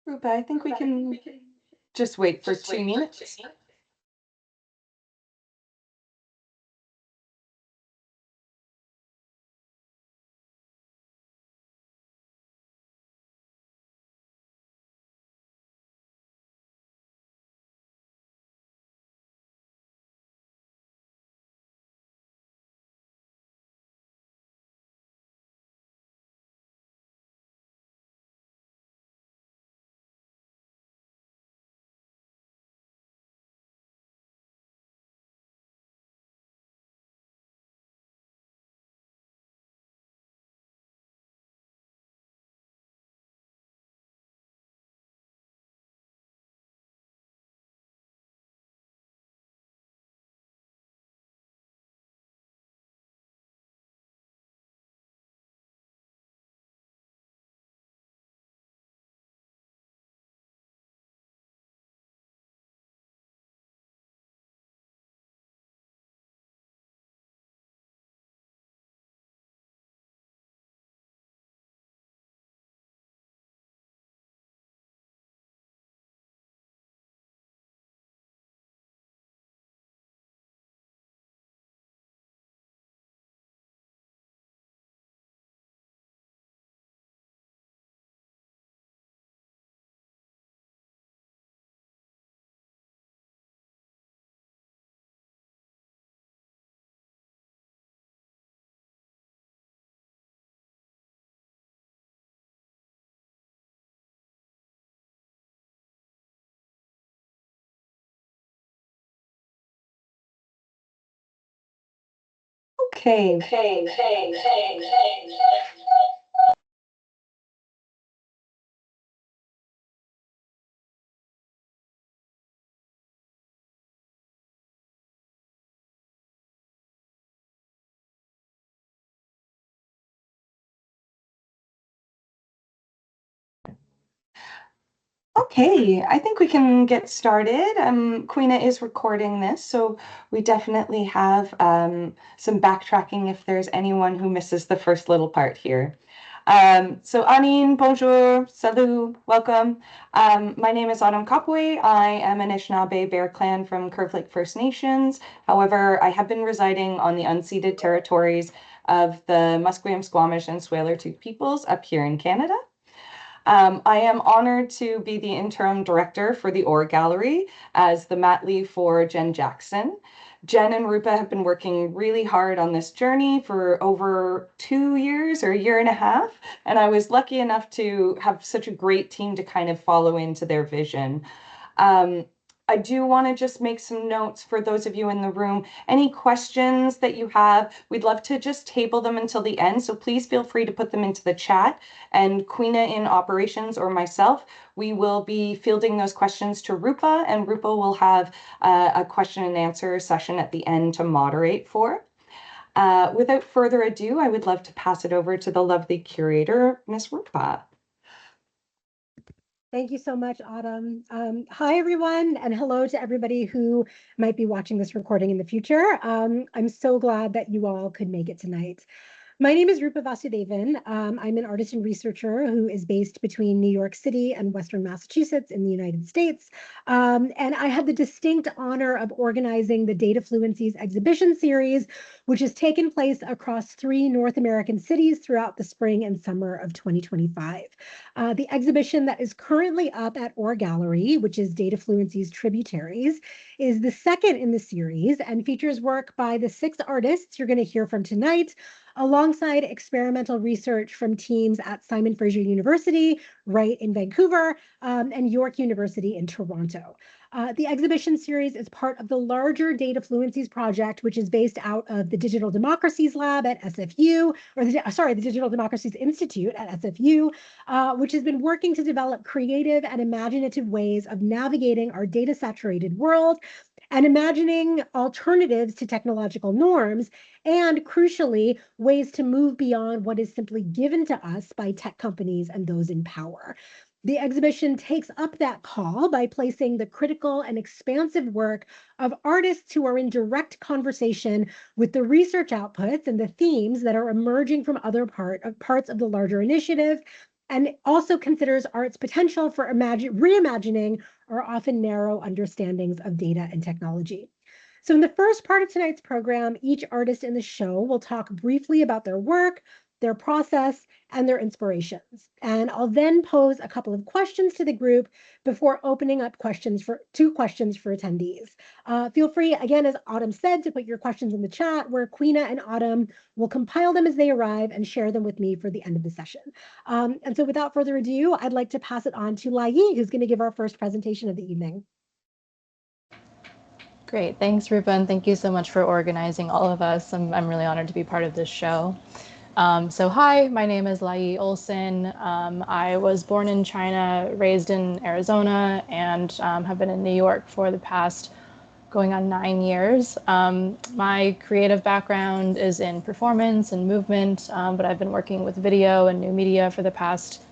Roopa, I think we can just wait for 2 minutes. Okay. Okay, I think we can get started. Queena is recording this, so we definitely have some backtracking if there's anyone who misses the first little part here. So Anin, bonjour, salut, welcome. My name is Autumn Kapwe. I am an Anishinaabe Bear Clan from Curve Lake First Nations. However, I have been residing on the unceded territories of the Musqueam, Squamish, and Tsleil-Waututh peoples up here in Canada. I am honored to be the interim director for the Ore Gallery as the mat leave for Jen Jackson. Jen and Roopa have been working really hard on this journey for over 2 years or a year and a half, and I was lucky enough to have such a great team to kind of follow into their vision. I do want to just make some notes for those of you in the room. Any questions that you have, we'd love to just table them until the end. So please feel free to put them into the chat. And Queena in operations or myself, we will be fielding those questions to Roopa, and Roopa will have a question and answer session at the end to moderate for. Without further ado, I would love to pass it over to the lovely curator, Miss Roopa. Thank you so much, Autumn. Hi, everyone, and hello to everybody who might be watching this recording in the future. I'm so glad that you all could make it tonight. My name is Roopa Vasudevan. I'm an artist and researcher who is based between New York City and Western Massachusetts in the United States. And I had the distinct honor of organizing the Data Fluencies exhibition series, which has taken place across 3 North American cities throughout the spring and summer of 2025. The exhibition that is currently up at Ore Gallery, which is Data Fluencies Tributaries, is the second in the series and features work by the 6 artists you're going to hear from tonight, alongside experimental research from teams at Simon Fraser University, right in Vancouver, and York University in Toronto. The exhibition series is part of the larger Data Fluencies project, which is based out of the Digital Democracies Lab at SFU, or the Digital Democracies Institute at SFU, which has been working to develop creative and imaginative ways of navigating our data-saturated world and imagining alternatives to technological norms, and crucially, ways to move beyond what is simply given to us by tech companies and those in power. The exhibition takes up that call by placing the critical and expansive work of artists who are in direct conversation with the research outputs and the themes that are emerging from other parts of the larger initiative, and also considers art's potential for reimagining our often narrow understandings of data and technology. So in the first part of tonight's program, each artist in the show will talk briefly about their work, their process, and their inspirations. And I'll then pose a couple of questions to the group before opening up two questions for attendees. Feel free, again, as Autumn said, to put your questions in the chat, where Queena and Autumn will compile them as they arrive and share them with me for the end of the session. And so without further ado, I'd like to pass it on to Lai Yi, who's going to give our first presentation of the evening. Great, thanks Rupa, and thank you so much for organizing all of us. I'm really honored to be part of this show. So hi, my name is Lai Yi Ohlsen. I was born in China, raised in Arizona, and have been in New York for the past going on 9 years. My creative background is in performance and movement, but I've been working with video and new media for the past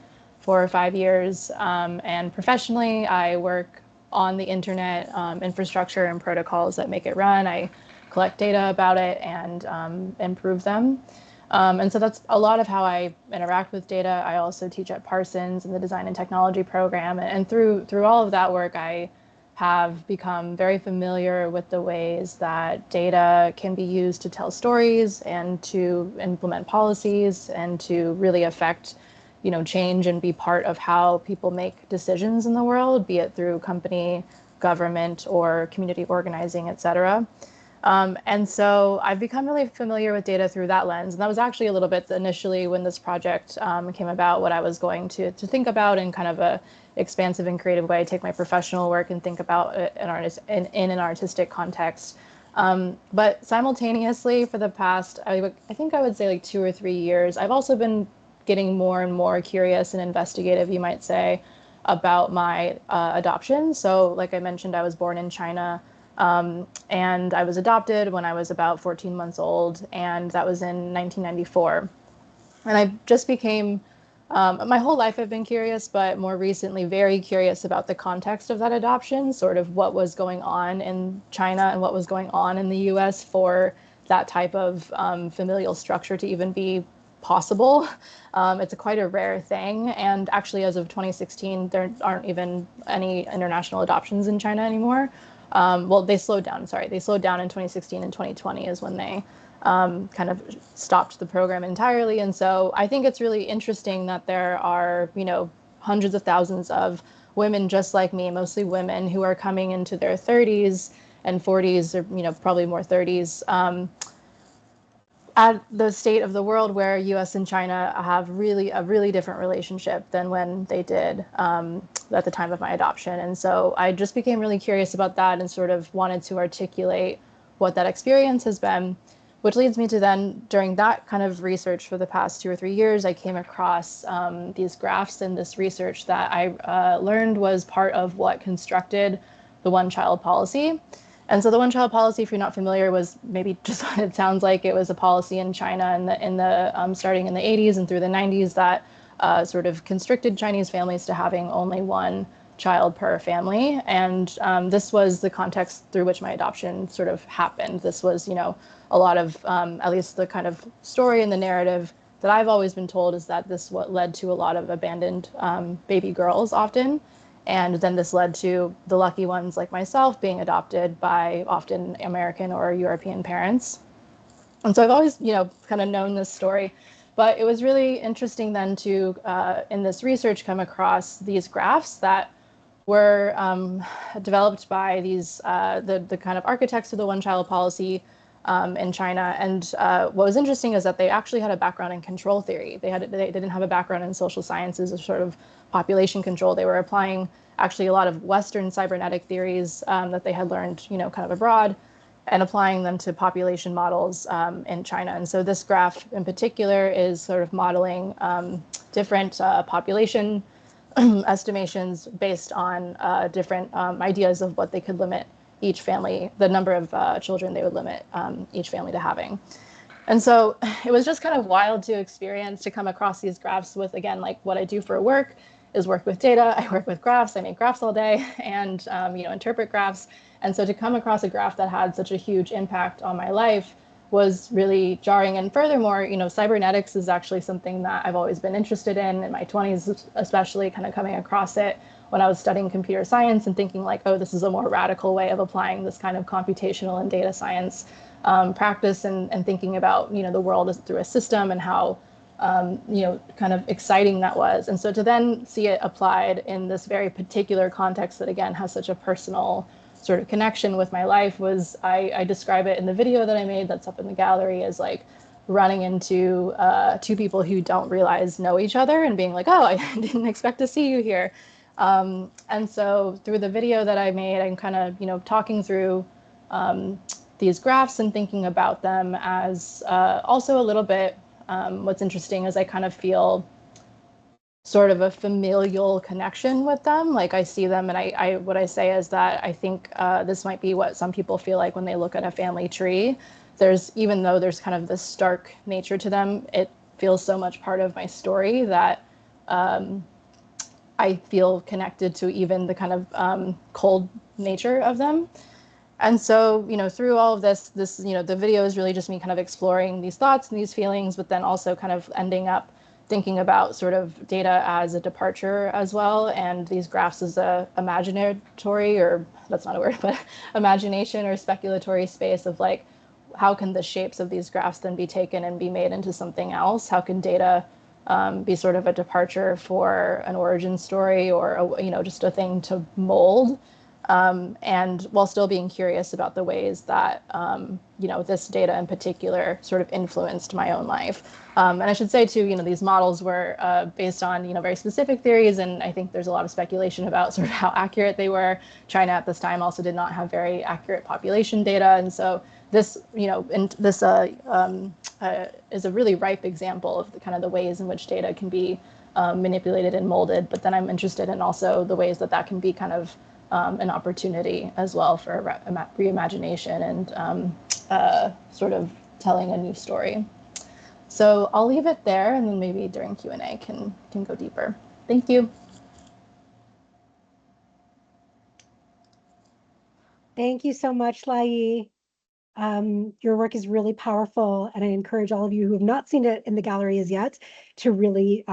4 or 5 years. And professionally, I work on the internet, infrastructure and protocols that make it run. I collect data about it and improve them. And so that's a lot of how I interact with data. I also teach at Parsons in the design and technology program. And through all of that work, I have become very familiar with the ways that data can be used to tell stories and to implement policies and to really affect change and be part of how people make decisions in the world, be it through company, government, or community organizing, et cetera. And so I've become really familiar with data through that lens. And that was actually a little bit initially when this project came about, what I was going to think about in kind of a expansive and creative way, take my professional work and think about it in an artistic context. But simultaneously for the past, I think I would say like 2 or 3 years, I've also been getting more and more curious and investigative, you might say, about my adoption. So like I mentioned, I was born in China, and I was adopted when I was about 14 months old, and that was in 1994. And I just became, my whole life I've been curious, but more recently very curious about the context of that adoption, sort of what was going on in China and what was going on in the US for that type of familial structure to even be possible. It's quite a rare thing. And actually, as of 2016, there aren't even any international adoptions in China anymore. Well, they slowed down, sorry. They slowed down in 2016 and 2020 is when they kind of stopped the program entirely. And so I think it's really interesting that there are, hundreds of thousands of women just like me, mostly women, who are coming into their 30s and 40s, or, probably more 30s, at the state of the world where US and China have a really different relationship than when they did at the time of my adoption. And so I just became really curious about that and sort of wanted to articulate what that experience has been, which leads me to then, during that kind of research for the past 2 or 3 years, I came across these graphs and this research that I learned was part of what constructed the one-child policy. And so the one-child policy, if you're not familiar, was maybe just what it sounds like. It was a policy in China in the starting in the 80s and through the 90s that sort of constricted Chinese families to having only one child per family. And this was the context through which my adoption sort of happened. This was, a lot of, at least the kind of story and the narrative that I've always been told is that this what led to a lot of abandoned baby girls often. And then this led to the lucky ones like myself being adopted by often American or European parents. And so I've always, kind of known this story. But it was really interesting then to, in this research, come across these graphs that were developed by these the kind of architects of the one-child policy in China. And what was interesting is that they actually had a background in control theory. They didn't have a background in social sciences or sort of population control. They were applying actually a lot of Western cybernetic theories that they had learned, kind of abroad, and applying them to population models in China. And so this graph in particular is sort of modeling different population estimations based on different ideas of what they could limit each family, the number of children they would limit each family to having. And so it was just kind of wild to experience, to come across these graphs with, again, like what I do for work is work with data. I work with graphs. I make graphs all day and, interpret graphs. And so to come across a graph that had such a huge impact on my life was really jarring. And furthermore, cybernetics is actually something that I've always been interested in my 20s, especially kind of coming across it when I was studying computer science and thinking like, oh, this is a more radical way of applying this kind of computational and data science practice, and thinking about, the world as through a system, and how, kind of exciting that was. And so to then see it applied in this very particular context that, again, has such a personal sort of connection with my life was, I describe it in the video that I made that's up in the gallery as like running into two people who don't realize know each other and being like, oh, I didn't expect to see you here. And so through the video that I made, I'm kind of, talking through these graphs and thinking about them as also a little bit, what's interesting is I kind of feel sort of a familial connection with them. Like I see them, and I what I say is that I think this might be what some people feel like when they look at a family tree. Even though there's kind of this stark nature to them, it feels so much part of my story that I feel connected to even the kind of cold nature of them. And so, through all of this, the video is really just me kind of exploring these thoughts and these feelings, but then also kind of ending up thinking about sort of data as a departure as well, and these graphs as a imaginatory, or that's not a word, but imagination or speculatory space of like, how can the shapes of these graphs then be taken and be made into something else? How can data be sort of a departure for an origin story, or just a thing to mold? And while still being curious about the ways that, this data in particular sort of influenced my own life. And I should say too, these models were based on, very specific theories. And I think there's a lot of speculation about sort of how accurate they were. China at this time also did not have very accurate population data. And so this, is a really ripe example of the kind of the ways in which data can be manipulated and molded. But then I'm interested in also the ways that that can be kind of an opportunity as well for reimagination and sort of telling a new story. So I'll leave it there, and then maybe during Q&A can go deeper. Thank you. Thank you so much, Lai Yi. Your work is really powerful, and I encourage all of you who have not seen it in the gallery as yet to really,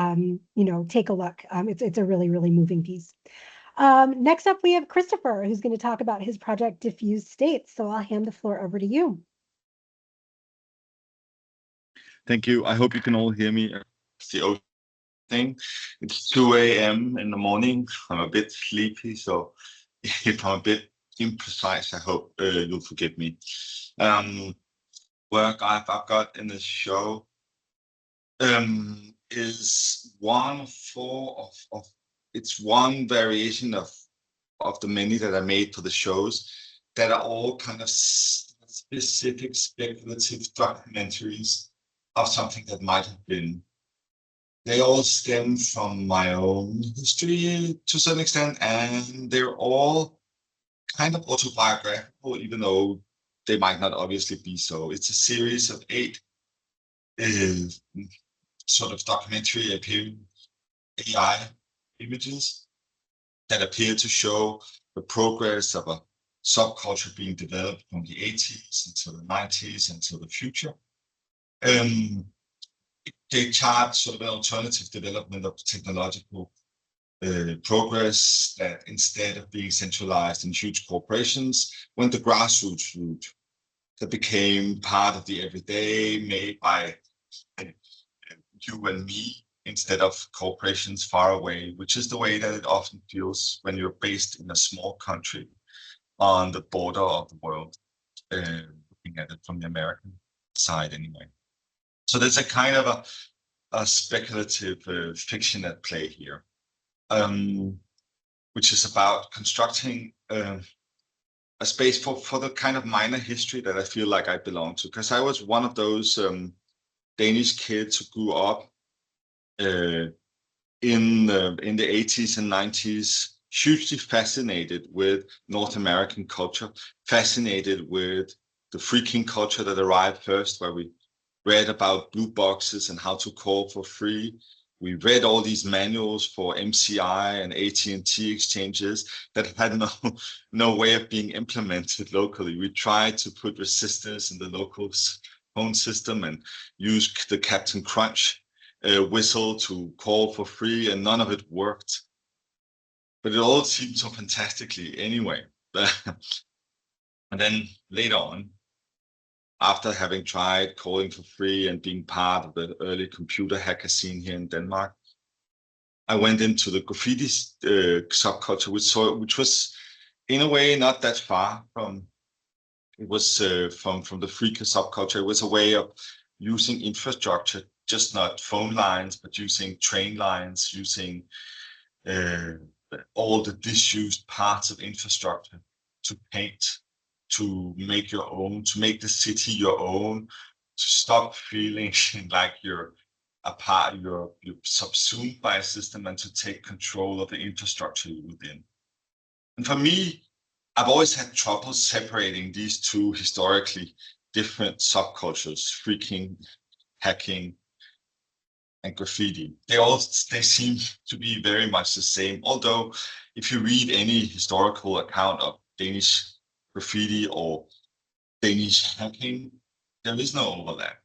take a look. It's a really, really moving piece. Next up, we have Kristoffer, who's going to talk about his project Diffused States. So I'll hand the floor over to you. Thank you. I hope you can all hear me. It's the ocean thing. It's 2 a.m. in the morning. I'm a bit sleepy, so if I'm a bit imprecise, I hope you'll forgive me. Work I've got in this show is one of four of it's one variation of the many that I made for the shows that are all kind of specific speculative documentaries of something that might have been. They all stem from my own history to some extent, and they're all kind of autobiographical, even though they might not obviously be so. It's a series of 8 sort of documentary appearing AI images that appear to show the progress of a subculture being developed from the 80s until the 90s until the future. They chart sort of an alternative development of technological progress that, instead of being centralized in huge corporations, went the grassroots route that became part of the everyday, made by you and me, instead of corporations far away, which is the way that it often feels when you're based in a small country on the border of the world, looking at it from the American side anyway. So there's a kind of a speculative fiction at play here, which is about constructing a space for the kind of minor history that I feel like I belong to, because I was one of those Danish kids who grew up in the 80s and 90s, hugely fascinated with North American culture, fascinated with the freaking culture that arrived first, where we read about blue boxes and how to call for free. We read all these manuals for MCI and AT&T exchanges that had no way of being implemented locally. We tried to put resistors in the local phone system and use the Captain Crunch whistle to call for free, and none of it worked. But it all seemed so fantastically anyway. And then later on, after having tried calling for free and being part of the early computer hacker scene here in Denmark, I went into the graffiti subculture, which was in a way not that far from. It was from the freaker subculture. It was a way of using infrastructure, just not phone lines, but using train lines, using all the disused parts of infrastructure to paint, to make your own, to make the city your own, to stop feeling like you're a part, you're subsumed by a system, and to take control of the infrastructure within. And for me, I've always had trouble separating these two historically different subcultures, freaking, hacking, and graffiti. They seem to be very much the same. Although, if you read any historical account of Danish graffiti or Danish hacking, there is no overlap.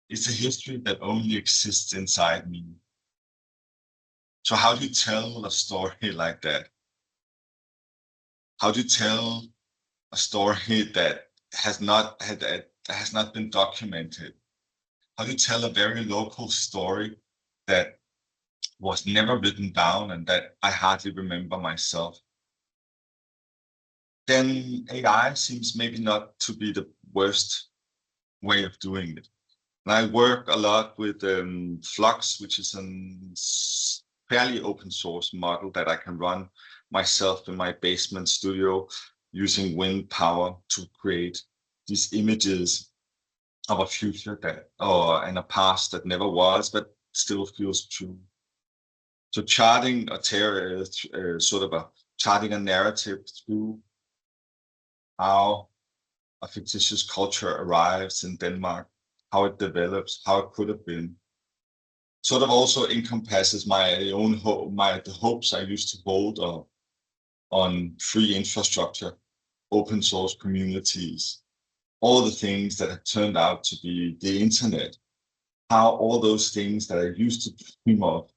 It's a history that only exists inside me. So how do you tell a story like that? How do you tell a story that has not been documented? How do you tell a very local story that was never written down and that I hardly remember myself? Then AI seems maybe not to be the worst way of doing it. And I work a lot with Flux, which is a fairly open source model that I can run myself in my basement studio using wind power to create these images of a future that, and a past that never was, but still feels true. So charting charting a narrative through how a fictitious culture arrives in Denmark, how it develops, how it could have been, sort of also encompasses my own the hopes I used to hold on free infrastructure, open source communities, all the things that have turned out to be the internet, how all those things that I used to dream of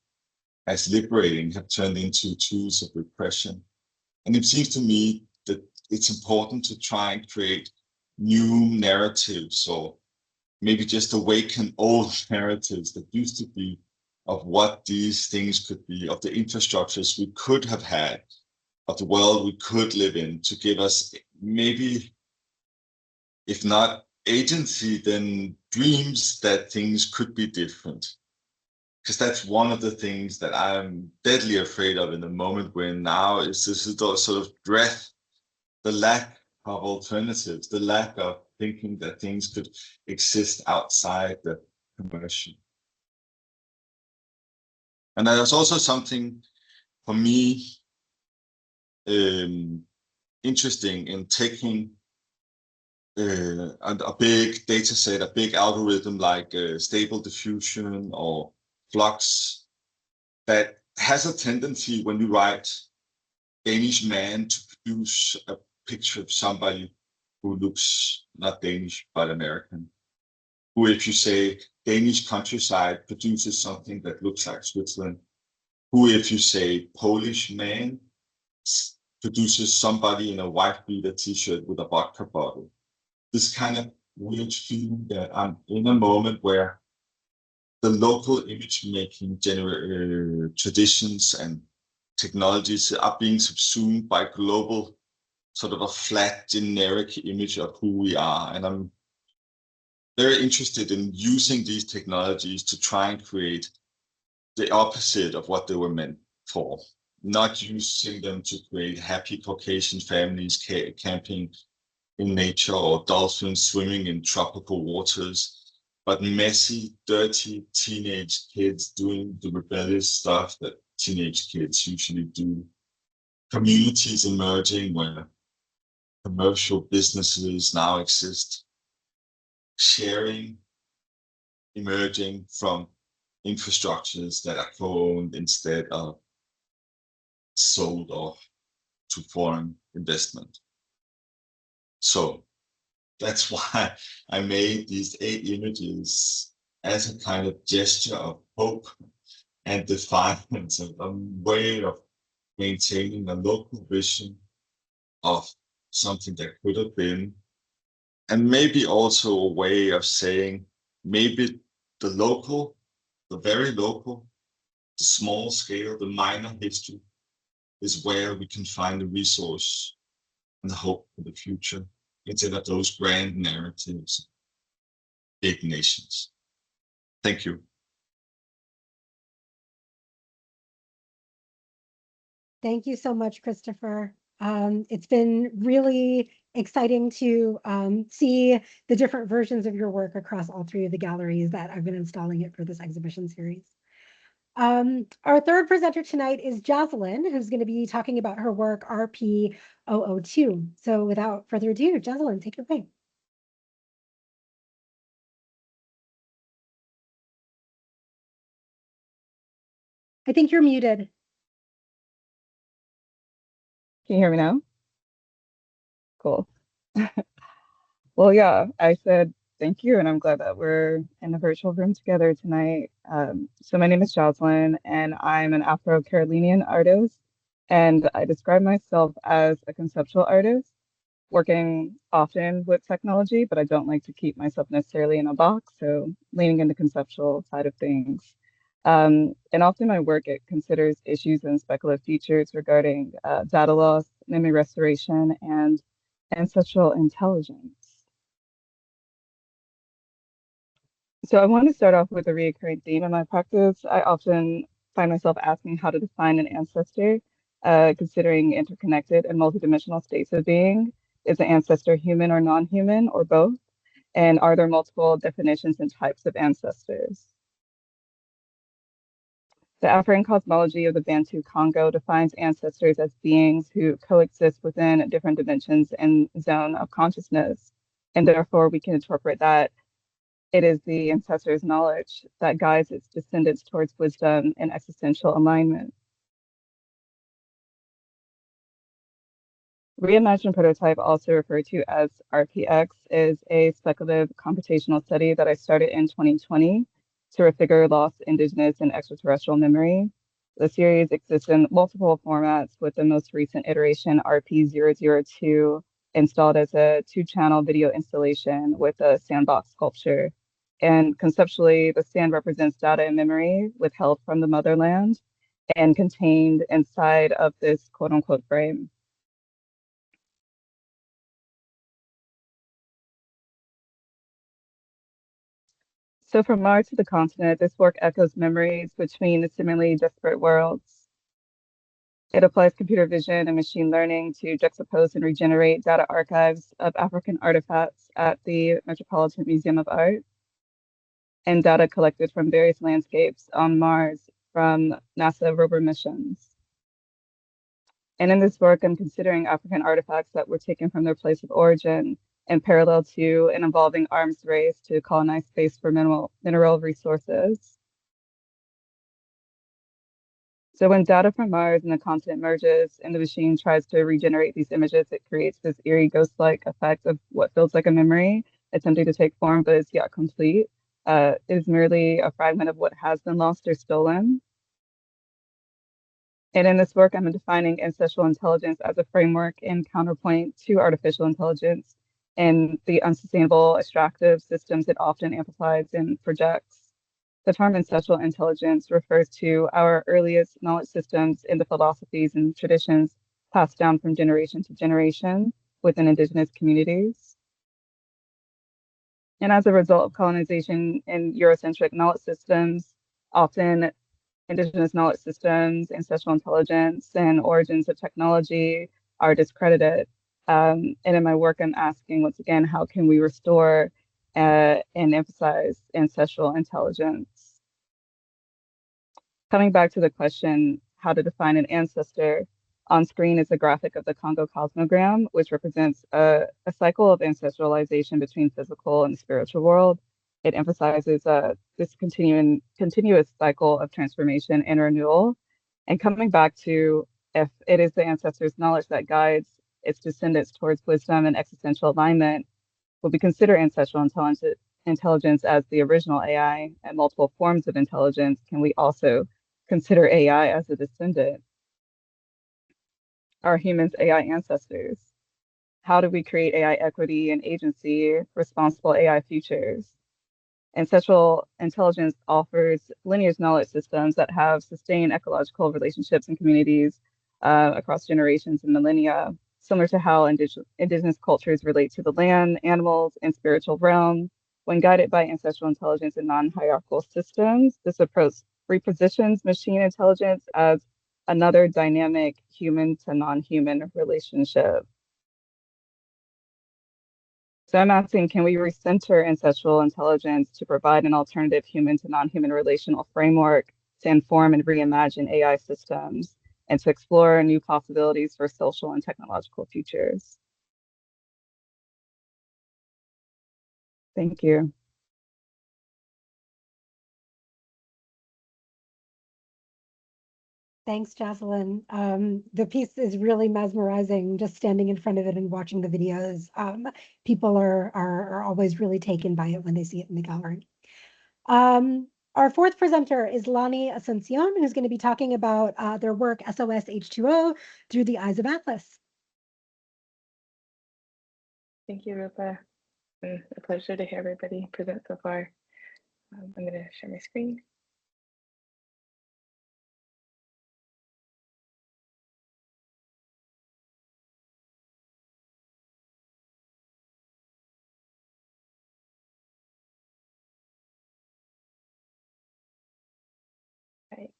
as liberating have turned into tools of repression. And it seems to me that it's important to try and create new narratives, or maybe just awaken old narratives that used to be of what these things could be, of the infrastructures we could have had, of the world we could live in, to give us maybe, if not agency, then dreams that things could be different. Because that's one of the things that I'm deadly afraid of in the moment we're in now, is this sort of dread, the lack of alternatives, the lack of thinking that things could exist outside the commercial. And there's also something for me interesting in taking a big data set, a big algorithm like Stable Diffusion or Flux, that has a tendency, when you write Danish man, to produce a picture of somebody who looks not Danish but American. Who, if you say Danish countryside, produces something that looks like Switzerland. Who, if you say Polish man, produces somebody in a wife beater t-shirt with a vodka bottle. This kind of weird feeling that I'm in a moment where the local image making traditions and technologies are being subsumed by global, sort of a flat generic image of who we are. And I'm very interested in using these technologies to try and create the opposite of what they were meant for. Not using them to create happy Caucasian families camping in nature or dolphins swimming in tropical waters, but messy, dirty teenage kids doing the rebellious stuff that teenage kids usually do. Communities emerging where commercial businesses now exist. Sharing emerging from infrastructures that are co-owned instead of sold off to foreign investment. So That's why I made these 8 images as a kind of gesture of hope and defiance, a way of maintaining a local vision of something that could have been, and maybe also a way of saying maybe the local, the very local, the small scale, the minor history is where we can find the resource and the hope for the future instead of those grand narratives, big nations. Thank you. Thank you so much, Kristoffer. It's been really exciting to see the different versions of your work across all 3 of the galleries that I've been installing it for this exhibition series. Our third presenter tonight is JAZSALYN, who's going to be talking about her work RP002. So without further ado, JAZSALYN, take it away. I think you're muted. Can you hear me now? Cool. Well, yeah, I said thank you, and I'm glad that we're in the virtual room together tonight. So my name is JAZSALYN, and I'm an Afro-Carolinian artist, and I describe myself as a conceptual artist, working often with technology, but I don't like to keep myself necessarily in a box, so leaning into conceptual side of things. And often my work, it considers issues and speculative features regarding data loss, memory restoration, and ancestral intelligence. So I want to start off with a recurring theme in my practice. I often find myself asking how to define an ancestor, considering interconnected and multidimensional states of being. Is the ancestor human or non-human or both? And are there multiple definitions and types of ancestors? The African cosmology of the Bantu Congo defines ancestors as beings who coexist within different dimensions and zone of consciousness. And therefore, we can interpret that it is the ancestor's knowledge that guides its descendants towards wisdom and existential alignment. Reimagined prototype, also referred to as RPX, is a speculative computational study that I started in 2020 to refigure lost indigenous and extraterrestrial memory. The series exists in multiple formats, with the most recent iteration, RP002, installed as a 2-channel video installation with a sandbox sculpture. And conceptually, the sand represents data and memory withheld from the motherland and contained inside of this quote-unquote frame. So from Mars to the continent, this work echoes memories between the seemingly disparate worlds. It applies computer vision and machine learning to juxtapose and regenerate data archives of African artifacts at the Metropolitan Museum of Art and data collected from various landscapes on Mars from NASA rover missions. And in this work, I'm considering African artifacts that were taken from their place of origin in parallel to an evolving arms race to colonize space for mineral resources. So when data from Mars and the continent merges and the machine tries to regenerate these images, it creates this eerie ghost-like effect of what feels like a memory, attempting to take form but is yet complete. It is merely a fragment of what has been lost or stolen. And in this work, I'm defining ancestral intelligence as a framework and counterpoint to artificial intelligence and the unsustainable extractive systems it often amplifies and projects. The term ancestral intelligence refers to our earliest knowledge systems in the philosophies and traditions passed down from generation to generation within indigenous communities. And as a result of colonization and Eurocentric knowledge systems, often indigenous knowledge systems, ancestral intelligence, and origins of technology are discredited. And in my work, I'm asking once again, how can we restore and emphasize ancestral intelligence? Coming back to the question, how to define an ancestor, on screen is a graphic of the Congo cosmogram, which represents a cycle of ancestralization between physical and spiritual world. It emphasizes this continuous cycle of transformation and renewal. And coming back to if it is the ancestor's knowledge that guides its descendants towards wisdom and existential alignment, When we consider ancestral intelligence as the original AI and multiple forms of intelligence, can we also consider AI as a descendant? Are humans AI ancestors? How do we create AI equity and agency, responsible AI futures? Ancestral intelligence offers lineage knowledge systems that have sustained ecological relationships and communities across generations and millennia, similar to how indigenous cultures relate to the land, animals, and spiritual realm. When guided by ancestral intelligence and non-hierarchical systems, this approach repositions machine intelligence as another dynamic human to non-human relationship. So I'm asking, can we recenter ancestral intelligence to provide an alternative human to non-human relational framework to inform and reimagine AI systems and to explore new possibilities for social and technological futures? Thank you. Thanks, JAZSALYN. The piece is really mesmerizing, just standing in front of it and watching the videos. People are always really taken by it when they see it in the gallery. Our fourth presenter is Lani Asunción, who's going to be talking about their work SOS H2O through the eyes of Atlas. Thank you, Rupa. A pleasure to hear everybody present so far. I'm going to share my screen. Right.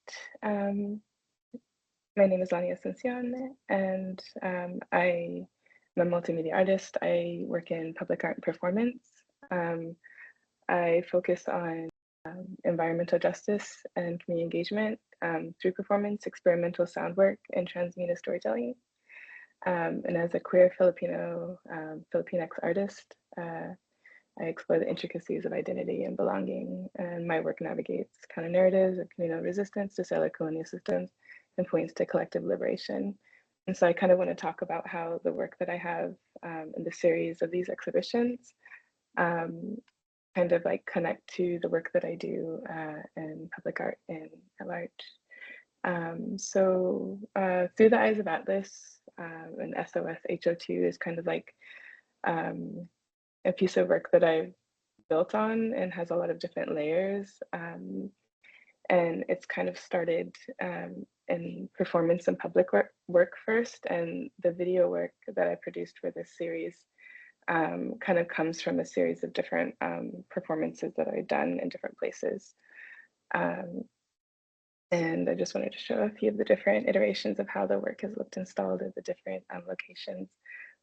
My name is Lani Asunción, and I'm a multimedia artist. I work in public art and performance. I focus on environmental justice and community engagement through performance, experimental sound work, and transmedia storytelling. And as a queer Filipinx artist, I explore the intricacies of identity and belonging, and my work navigates counter-narratives of communal resistance to settler colonial systems and points to collective liberation. And so I kind of want to talk about how the work that I have in the series of these exhibitions kind of like connect to the work that I do in public art and at large. So Through the Eyes of Atlas and SOS HO2 is kind of like a piece of work that I've built on and has a lot of different layers. And it's kind of started in performance and public work first, and the video work that I produced for this series kind of comes from a series of different performances that I've done in different places. And I just wanted to show a few of the different iterations of how the work has looked installed at the different locations,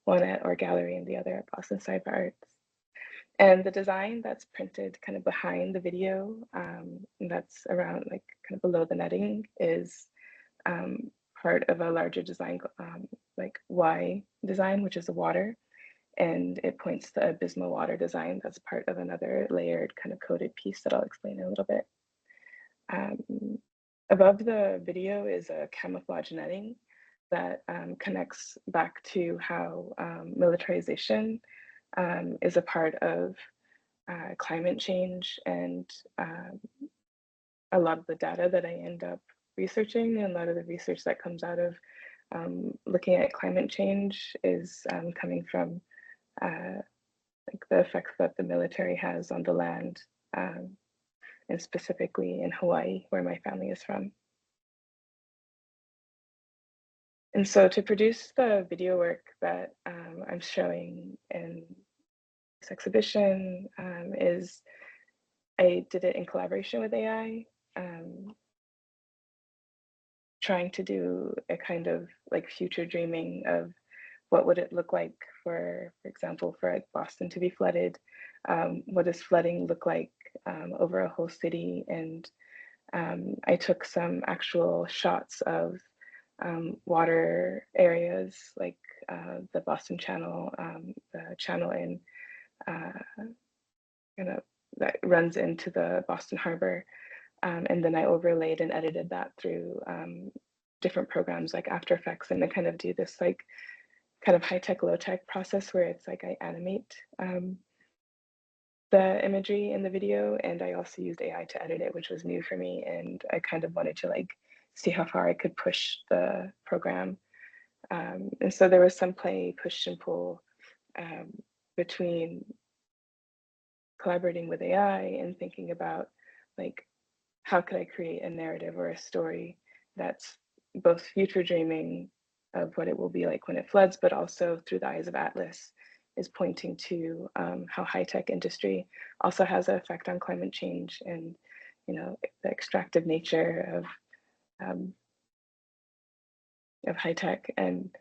one at Our Gallery and the other at Boston Cyber Arts. And the design that's printed kind of behind the video, that's around like kind of below the netting, is part of a larger design, like Y design, which is the water. And it points to the abysmal water design that's part of another layered kind of coded piece that I'll explain in a little bit. Above the video is a camouflage netting that connects back to how militarization is a part of climate change and a lot of the data that I end up researching, and a lot of the research that comes out of looking at climate change is coming from like the effects that the military has on the land, and specifically in Hawaii, where my family is from. And so to produce the video work that I'm showing in this exhibition is I did it in collaboration with AI, trying to do a kind of like future dreaming of what would it look like for example, for Boston to be flooded. What does flooding look like over a whole city? And I took some actual shots of water areas like the Boston Channel, the channel in that runs into the Boston Harbor. And then I overlaid and edited that through different programs like After Effects, and I kind of do this like kind of high-tech, low-tech process where it's like I animate the imagery in the video, and I also used AI to edit it, which was new for me, and I kind of wanted to like see how far I could push the program. And so there was some play, push and pull between collaborating with AI and thinking about like how could I create a narrative or a story that's both future dreaming of what it will be like when it floods, but also through the eyes of Atlas is pointing to how high-tech industry also has an effect on climate change and, you know, the extractive nature of high-tech. And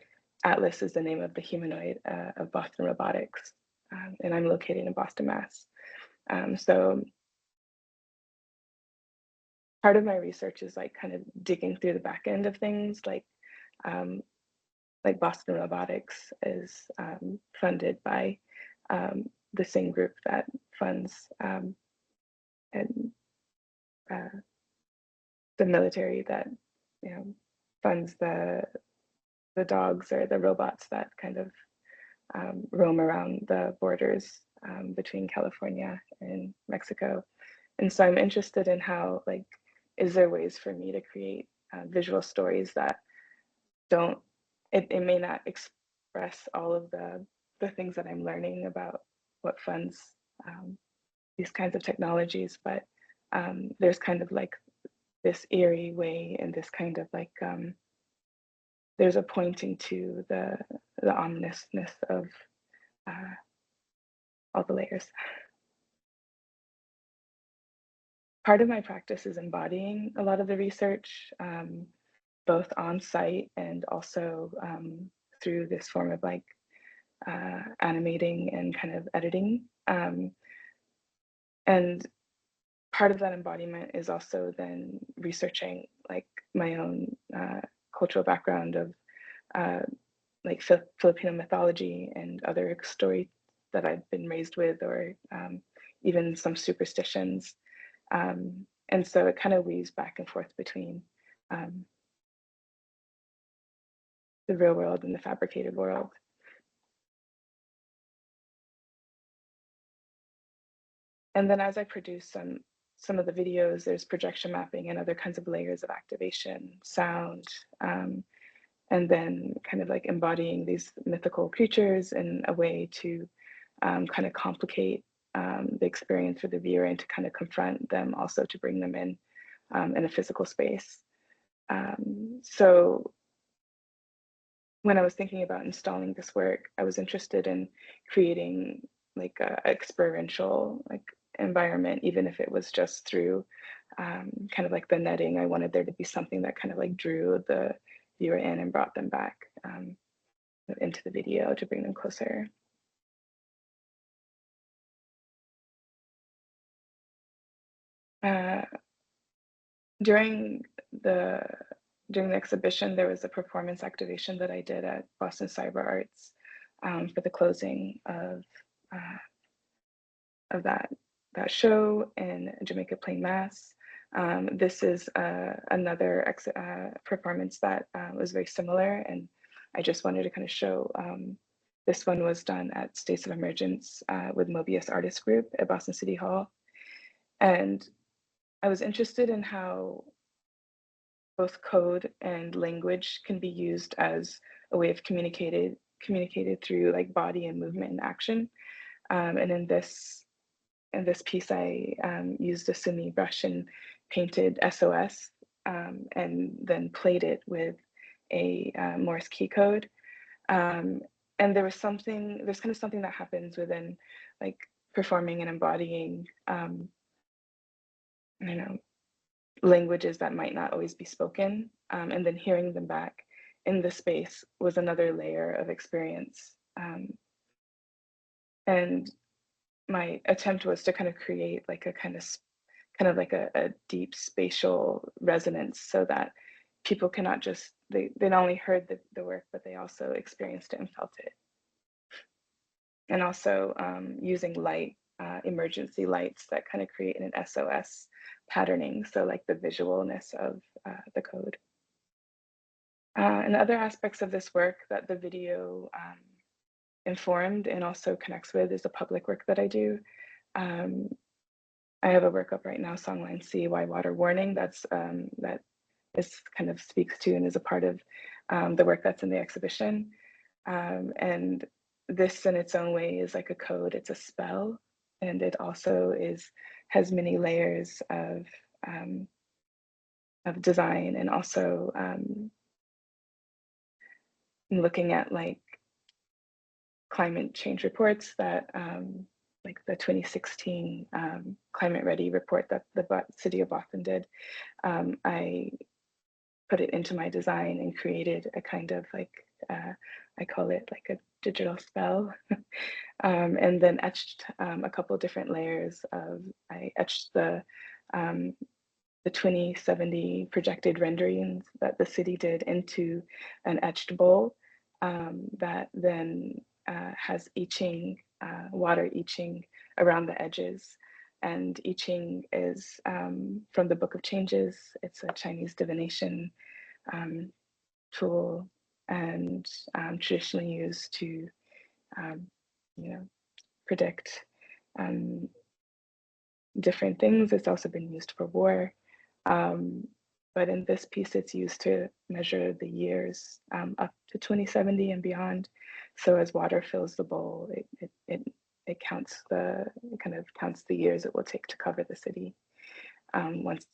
Atlas is the name of the humanoid of Boston Robotics, and I'm located in Boston, Mass. So part of my research is like kind of digging through the back end of things, like Boston Robotics is funded by the same group that funds and the military that, you know, funds the dogs or the robots that kind of roam around the borders between California and Mexico. And so I'm interested in how, like, is there ways for me to create visual stories that don't, it may not express all of the things that I'm learning about what funds these kinds of technologies, but there's kind of like this eerie way and this kind of like, there's a pointing to the ominousness of all the layers. Part of my practice is embodying a lot of the research, both on site and also through this form of like animating and kind of editing. And part of that embodiment is also then researching like my own cultural background of like Filipino mythology and other stories that I've been raised with, or even some superstitions. And so it kind of weaves back and forth between the real world and the fabricated world. And then as I produce some of the videos, there's projection mapping and other kinds of layers of activation, sound, and then kind of like embodying these mythical creatures in a way to kind of complicate the experience for the viewer and to kind of confront them, also to bring them in a physical space. So when I was thinking about installing this work, I was interested in creating like a experiential like environment, even if it was just through kind of like the netting. I wanted there to be something that kind of like drew the viewer in and brought them back into the video to bring them closer. During the exhibition, there was a performance activation that I did at Boston Cyber Arts for the closing of that show in Jamaica Plain, Mass. This is another performance that was very similar, and I just wanted to kind of show. This one was done at States of Emergence with Mobius Artist Group at Boston City Hall, and I was interested in how both code and language can be used as a way of communicated through like body and movement and action. And in this piece, I used a Sumi brush and painted SOS, and then played it with a Morse key code. And there's kind of something that happens within like performing and embodying, you know, languages that might not always be spoken, and then hearing them back in the space was another layer of experience. And my attempt was to kind of create like a kind of like a deep spatial resonance, so that people cannot just, they not only heard the work, but they also experienced it and felt it. And also using light, emergency lights that kind of create an SOS patterning, so like the visualness of the code. And other aspects of this work that the video informed and also connects with is the public work that I do. I have a work up right now, Songline C, Why Water Warning, that is kind of speaks to and is a part of the work that's in the exhibition. And this in its own way is like a code, it's a spell, and it also has many layers of design, and also looking at like climate change reports that like the 2016 Climate Ready report that the city of Boston did. I put it into my design and created a kind of like, I call it like a digital spell, and then etched a couple different layers of, I etched the 2070 projected renderings that the city did into an etched bowl that then has etching, water etching around the edges. And etching is from the Book of Changes. It's a Chinese divination tool, and traditionally used to, you know, predict different things. It's also been used for war. But in this piece, it's used to measure the years up to 2070 and beyond. So as water fills the bowl, it counts it kind of counts the years it will take to cover the city once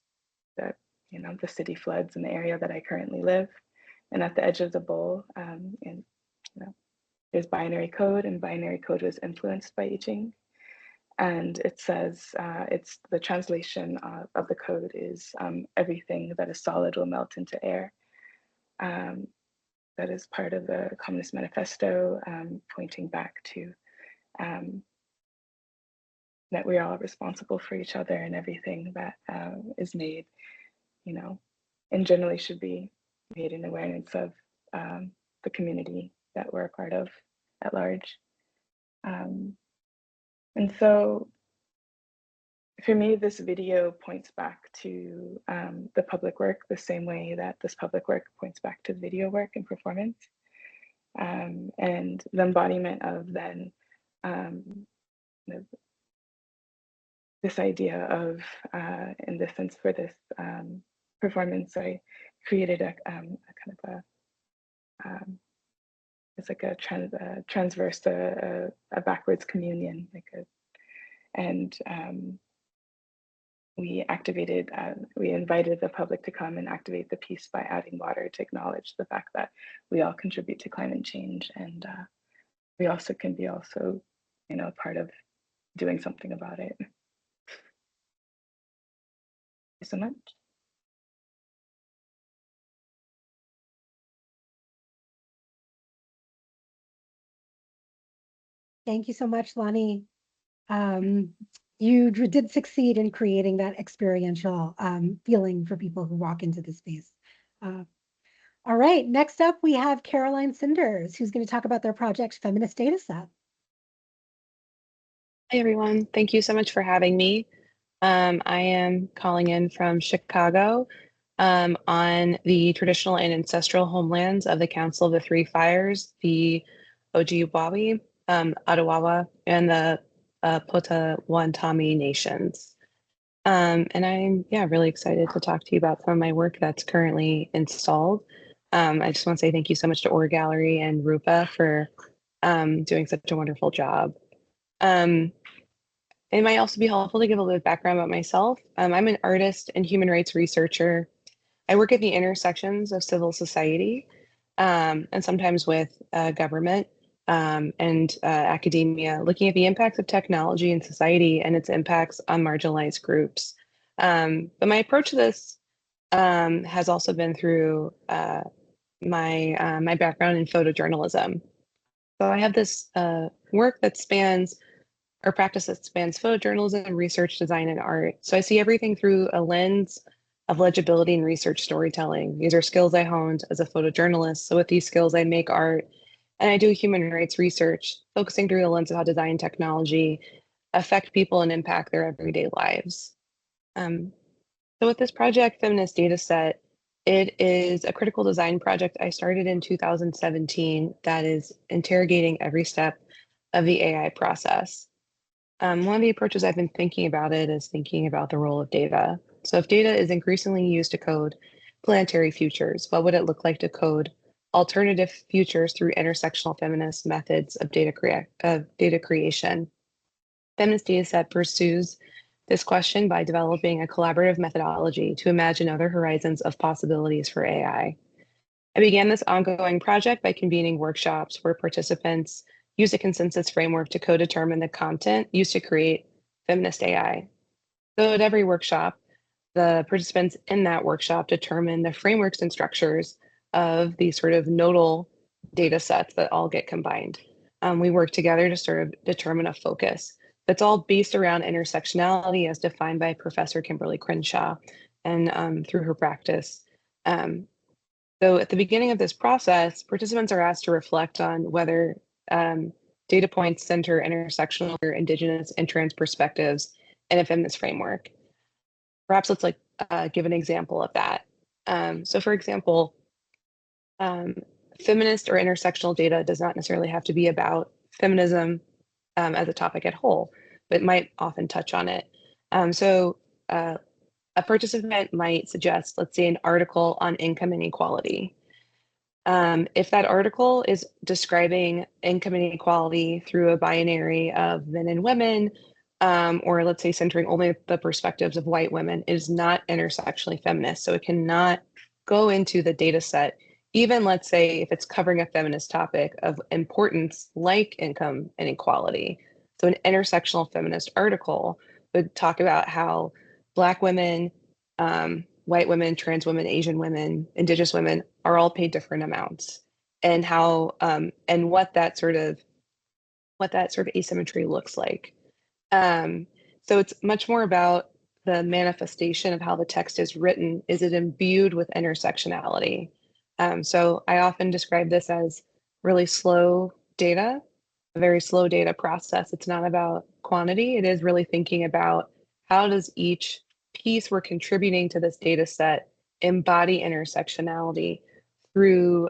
the the city floods in the area that I currently live. And at the edge of the bowl, and there's binary code, and binary code was influenced by I Ching. And it says, it's the translation of the code is everything that is solid will melt into air. That is part of the Communist Manifesto, pointing back to that we are all responsible for each other, and everything that is made, and generally should be made in awareness of the community that we're a part of at large. And so for me, this video points back to the public work the same way that this public work points back to video work and performance. And the embodiment of then this idea of, in this sense, for this performance, I created a kind of a, it's like a transverse, a backwards communion, and we activated, we invited the public to come and activate the piece by adding water to acknowledge the fact that we all contribute to climate change, and we also can be part of doing something about it. Thank you so much. Thank you so much, Lani. You did succeed in creating that experiential feeling for people who walk into the space. All right, next up we have Caroline Sinders, who's going to talk about their project Feminist Data Set. Hi, everyone. Thank you so much for having me. I am calling in from Chicago on the traditional and ancestral homelands of the Council of the Three Fires, the Ojibwe, Ottawa, and the Potawatomi nations. And I'm really excited to talk to you about some of my work that's currently installed. I just want to say thank you so much to Or Gallery and Rupa for doing such a wonderful job. It might also be helpful to give a little bit of background about myself. I'm an artist and human rights researcher. I work at the intersections of civil society and sometimes with government and academia, looking at the impacts of technology in society and its impacts on marginalized groups. But my approach to this has also been through my background in photojournalism. So I have this work that spans, or practice that spans photojournalism, research, design, and art. So I see everything through a lens of legibility and research storytelling. These are skills I honed as a photojournalist. So with these skills, I make art and I do human rights research, focusing through the lens of how design and technology affect people and impact their everyday lives. So with this project, Feminist Data Set, It is a critical design project I started in 2017 that is interrogating every step of the AI process. One of the approaches I've been thinking about it is thinking about the role of data. So if data is increasingly used to code planetary futures, what would it look like to code alternative futures through intersectional feminist methods of data creation? Feminist Dataset pursues this question by developing a collaborative methodology to imagine other horizons of possibilities for AI. I began this ongoing project by convening workshops where participants use a consensus framework to co-determine the content used to create feminist AI. So at every workshop, the participants in that workshop determine the frameworks and structures of these sort of nodal data sets that all get combined. We work together to sort of determine a focus that's all based around intersectionality as defined by Professor Kimberly Crenshaw and through her practice. So at the beginning of this process, participants are asked to reflect on whether data points center intersectional or Indigenous and trans perspectives in a feminist framework. Perhaps let's give an example of that. So for example, feminist or intersectional data does not necessarily have to be about feminism as a topic at whole, but might often touch on it. So a participant might suggest, let's say, an article on income inequality. If that article is describing income inequality through a binary of men and women, or let's say centering only the perspectives of white women, it is not intersectionally feminist. So it cannot go into the data set, even let's say if it's covering a feminist topic of importance like income inequality. So an intersectional feminist article would talk about how Black women, white women, trans women, Asian women, Indigenous women are all paid different amounts, and how and what that sort of asymmetry looks like. So it's much more about the manifestation of how the text is written. Is it imbued with intersectionality? So I often describe this as really slow data, a very slow data process. It's not about quantity. It is really thinking about how does each piece we're contributing to this data set embody intersectionality through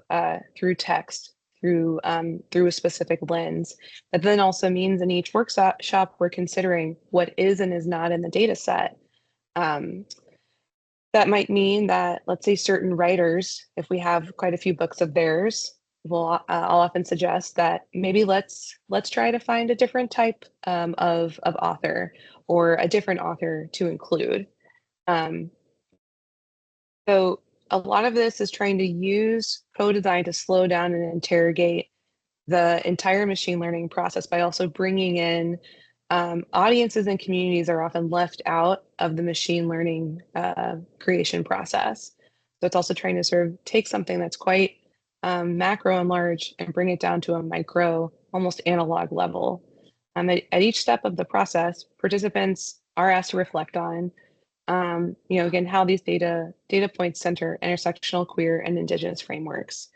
text, through a specific lens. That then also means in each workshop we're considering what is and is not in the data set. That might mean that, let's say, certain writers, if we have quite a few books of theirs, I'll often suggest that maybe let's try to find a different type of author or a different author to include. So a lot of this is trying to use co-design to slow down and interrogate the entire machine learning process by also bringing in audiences and communities are often left out of the machine learning creation process. So it's also trying to sort of take something that's quite macro and large and bring it down to a micro, almost analog level. At each step of the process, participants are asked to reflect on, again, how these data points center intersectional, queer, and Indigenous frameworks.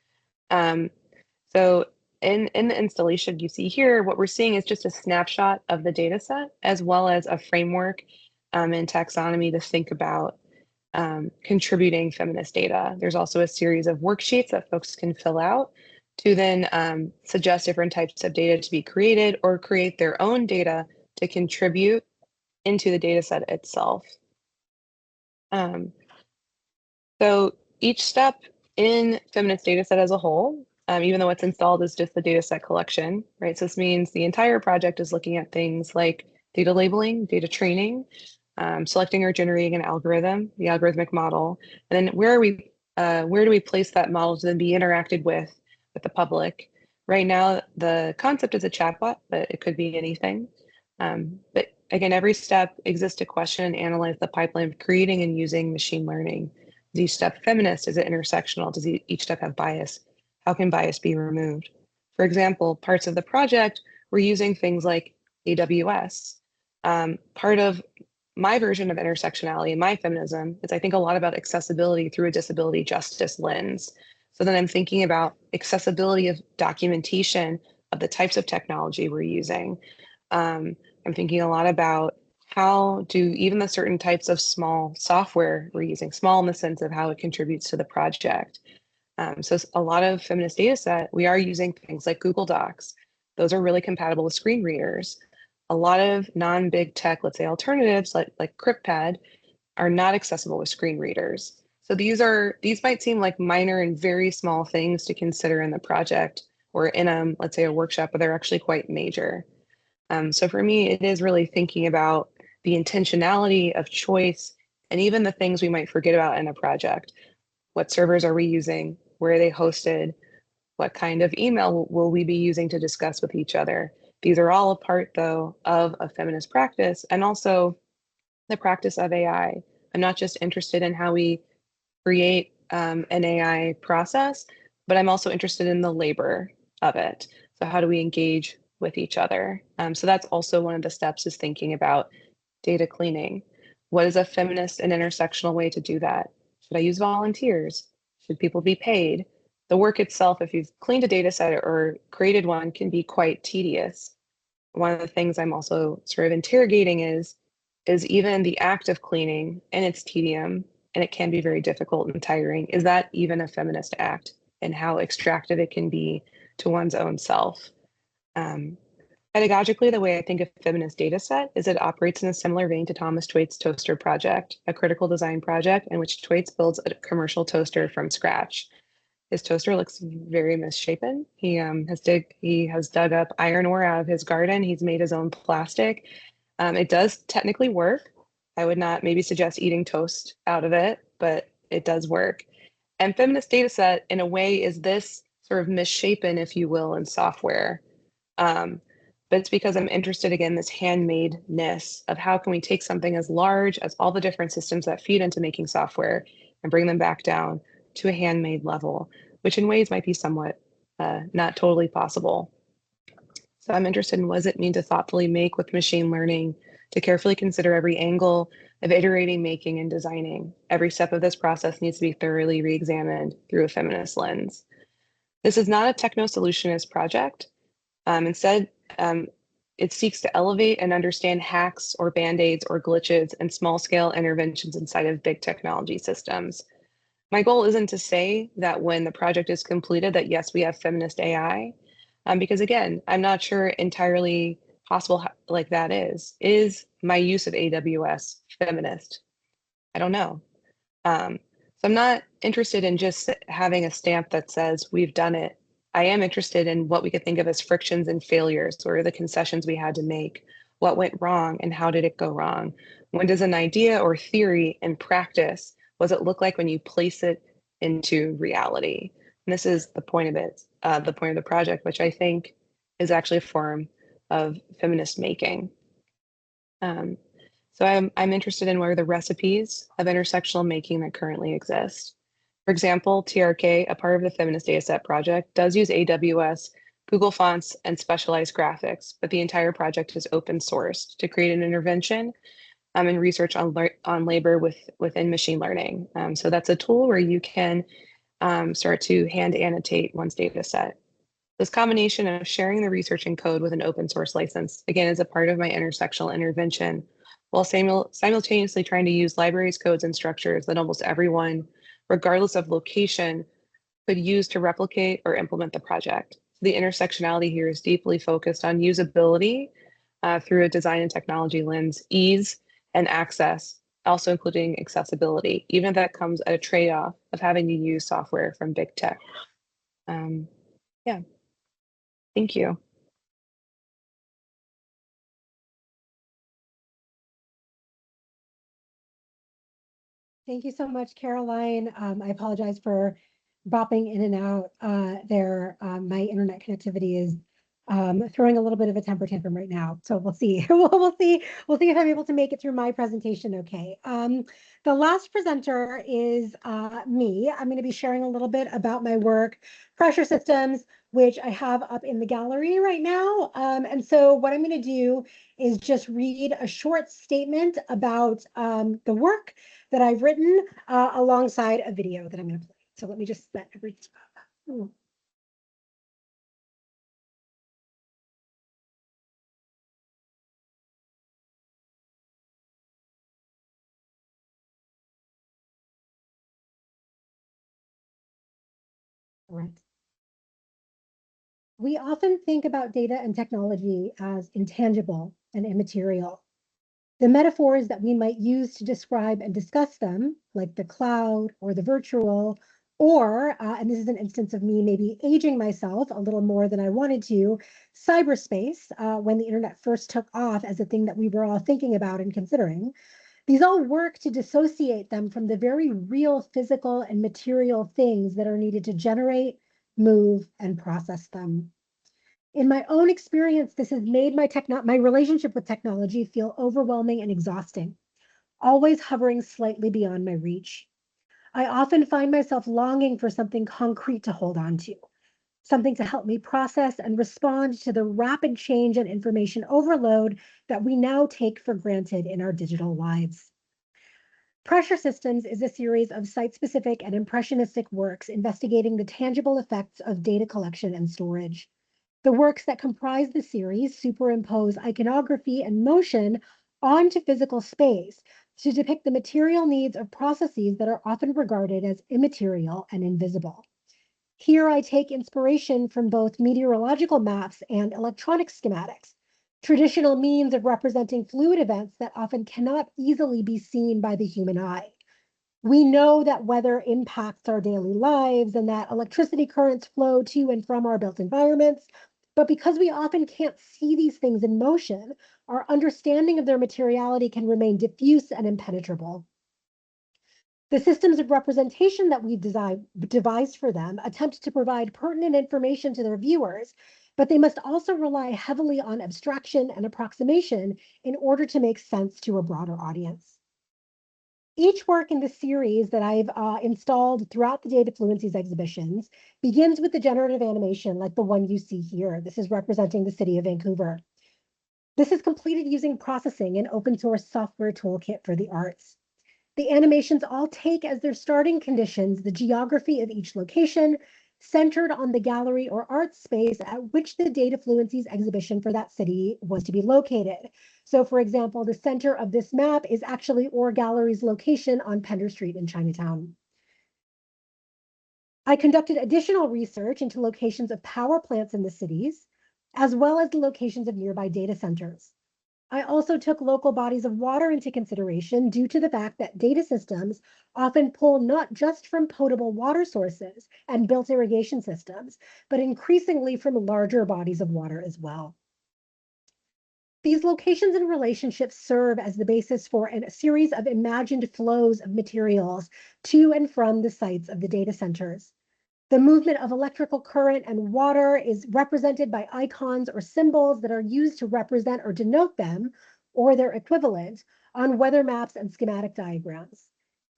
So in the installation you see here, what we're seeing is just a snapshot of the data set, as well as a framework and taxonomy to think about contributing feminist data. There's also a series of worksheets that folks can fill out to then suggest different types of data to be created or create their own data to contribute into the data set itself. So each step in feminist data set as a whole, even though what's installed is just the data set collection, right? So this means the entire project is looking at things like data labeling, data training, selecting or generating an algorithm, the algorithmic model, and then where do we place that model to then be interacted with the public? Right now, the concept is a chatbot, but it could be anything. But again, every step exists to question and analyze the pipeline of creating and using machine learning. Is each step feminist? Is it intersectional? Does each step have bias? How can bias be removed? For example, parts of the project, we're using things like AWS. Part of my version of intersectionality and my feminism is I think a lot about accessibility through a disability justice lens. So then I'm thinking about accessibility of documentation of the types of technology we're using. I'm thinking a lot about how do even the certain types of small software we're using, small in the sense of how it contributes to the project. So a lot of feminist data set, we are using things like Google Docs. Those are really compatible with screen readers. A lot of non-big tech, let's say alternatives like CryptPad are not accessible with screen readers. So these might seem like minor and very small things to consider in the project or in let's say a workshop, but they're actually quite major. So for me, it is really thinking about the intentionality of choice and even the things we might forget about in a project. What servers are we using? Where are they hosted? What kind of email will we be using to discuss with each other? These are all a part, though, of a feminist practice and also the practice of AI. I'm not just interested in how we create an AI process, but I'm also interested in the labor of it. So how do we engage with each other? So that's also one of the steps is thinking about data cleaning. What is a feminist and intersectional way to do that? Should I use volunteers? Should people be paid? The work itself, if you've cleaned a data set or created one, can be quite tedious. One of the things I'm also sort of interrogating is even the act of cleaning and its tedium, and it can be very difficult and tiring, is that even a feminist act and how extractive it can be to one's own self? Pedagogically, the way I think of feminist data set is it operates in a similar vein to Thomas Twait's toaster project, a critical design project in which Twaits builds a commercial toaster from scratch. His toaster looks very misshapen. He has dug up iron ore out of his garden. He's made his own plastic. It does technically work. I would not maybe suggest eating toast out of it, but it does work. And feminist data set, in a way, is this sort of misshapen, if you will, in software. But it's because I'm interested, again, this handmadeness of how can we take something as large as all the different systems that feed into making software and bring them back down to a handmade level, which in ways might be somewhat not totally possible. So I'm interested in what does it mean to thoughtfully make with machine learning, to carefully consider every angle of iterating, making, and designing. Every step of this process needs to be thoroughly re-examined through a feminist lens. This is not a techno-solutionist project. Instead, it seeks to elevate and understand hacks or band-aids or glitches and small-scale interventions inside of big technology systems. My goal isn't to say that when the project is completed that yes, we have feminist AI, because again, I'm not sure entirely possible like that is. Is my use of AWS feminist? I don't know. So I'm not interested in just having a stamp that says we've done it. I am interested in what we could think of as frictions and failures, or the concessions we had to make. What went wrong and how did it go wrong? When does an idea or theory in practice, what does it look like when you place it into reality? And this is the point of it, the point of the project, which I think is actually a form of feminist making. So I'm interested in what are the recipes of intersectional making that currently exist. For example, TRK, a part of the Feminist Dataset project, does use AWS, Google Fonts, and specialized graphics, but the entire project is open sourced to create an intervention and research on labor within machine learning. So that's a tool where you can start to hand annotate one's data set. This combination of sharing the research and code with an open source license, again, is a part of my intersectional intervention, while simultaneously trying to use libraries, codes, and structures that almost everyone, regardless of location, could use to replicate or implement the project. The intersectionality here is deeply focused on usability through a design and technology lens, ease and access, also including accessibility, even if that comes at a trade-off of having to use software from big tech. Yeah, thank you. Thank you so much, Caroline. I apologize for bopping in and out there. My internet connectivity is throwing a little bit of a temper tantrum right now. So we'll see. we'll see if I'm able to make it through my presentation okay. The last presenter is me. I'm going to be sharing a little bit about my work, pressure systems, which I have up in the gallery right now. And so what I'm going to do is just read a short statement about the work that I've written alongside a video that I'm going to play. So let me just set everything up. correct? We often think about data and technology as intangible and immaterial. The metaphors that we might use to describe and discuss them, like the cloud or the virtual, or, and this is an instance of me maybe aging myself a little more than I wanted to, cyberspace, when the internet first took off as a thing that we were all thinking about and considering, these all work to dissociate them from the very real physical and material things that are needed to generate, move, and process them. In my own experience, this has made my relationship with technology feel overwhelming and exhausting, always hovering slightly beyond my reach. I often find myself longing for something concrete to hold on to, something to help me process and respond to the rapid change and information overload that we now take for granted in our digital lives. Pressure Systems is a series of site-specific and impressionistic works investigating the tangible effects of data collection and storage. The works that comprise the series superimpose iconography and motion onto physical space to depict the material needs of processes that are often regarded as immaterial and invisible. Here I take inspiration from both meteorological maps and electronic schematics, traditional means of representing fluid events that often cannot easily be seen by the human eye. We know that weather impacts our daily lives and that electricity currents flow to and from our built environments, but because we often can't see these things in motion, our understanding of their materiality can remain diffuse and impenetrable. The systems of representation that we've devised for them attempt to provide pertinent information to their viewers, but they must also rely heavily on abstraction and approximation in order to make sense to a broader audience. Each work in the series that I've installed throughout the Data Fluencies exhibitions begins with the generative animation like the one you see here. This is representing the city of Vancouver. This is completed using processing an open source software toolkit for the arts. The animations all take as their starting conditions the geography of each location, centered on the gallery or art space at which the Data Fluencies exhibition for that city was to be located. So for example, the center of this map is actually Or Gallery's location on Pender Street in Chinatown. I conducted additional research into locations of power plants in the cities, as well as the locations of nearby data centers. I also took local bodies of water into consideration due to the fact that data systems often pull not just from potable water sources and built irrigation systems, but increasingly from larger bodies of water as well. These locations and relationships serve as the basis for a series of imagined flows of materials to and from the sites of the data centers. The movement of electrical current and water is represented by icons or symbols that are used to represent or denote them, or their equivalent, on weather maps and schematic diagrams.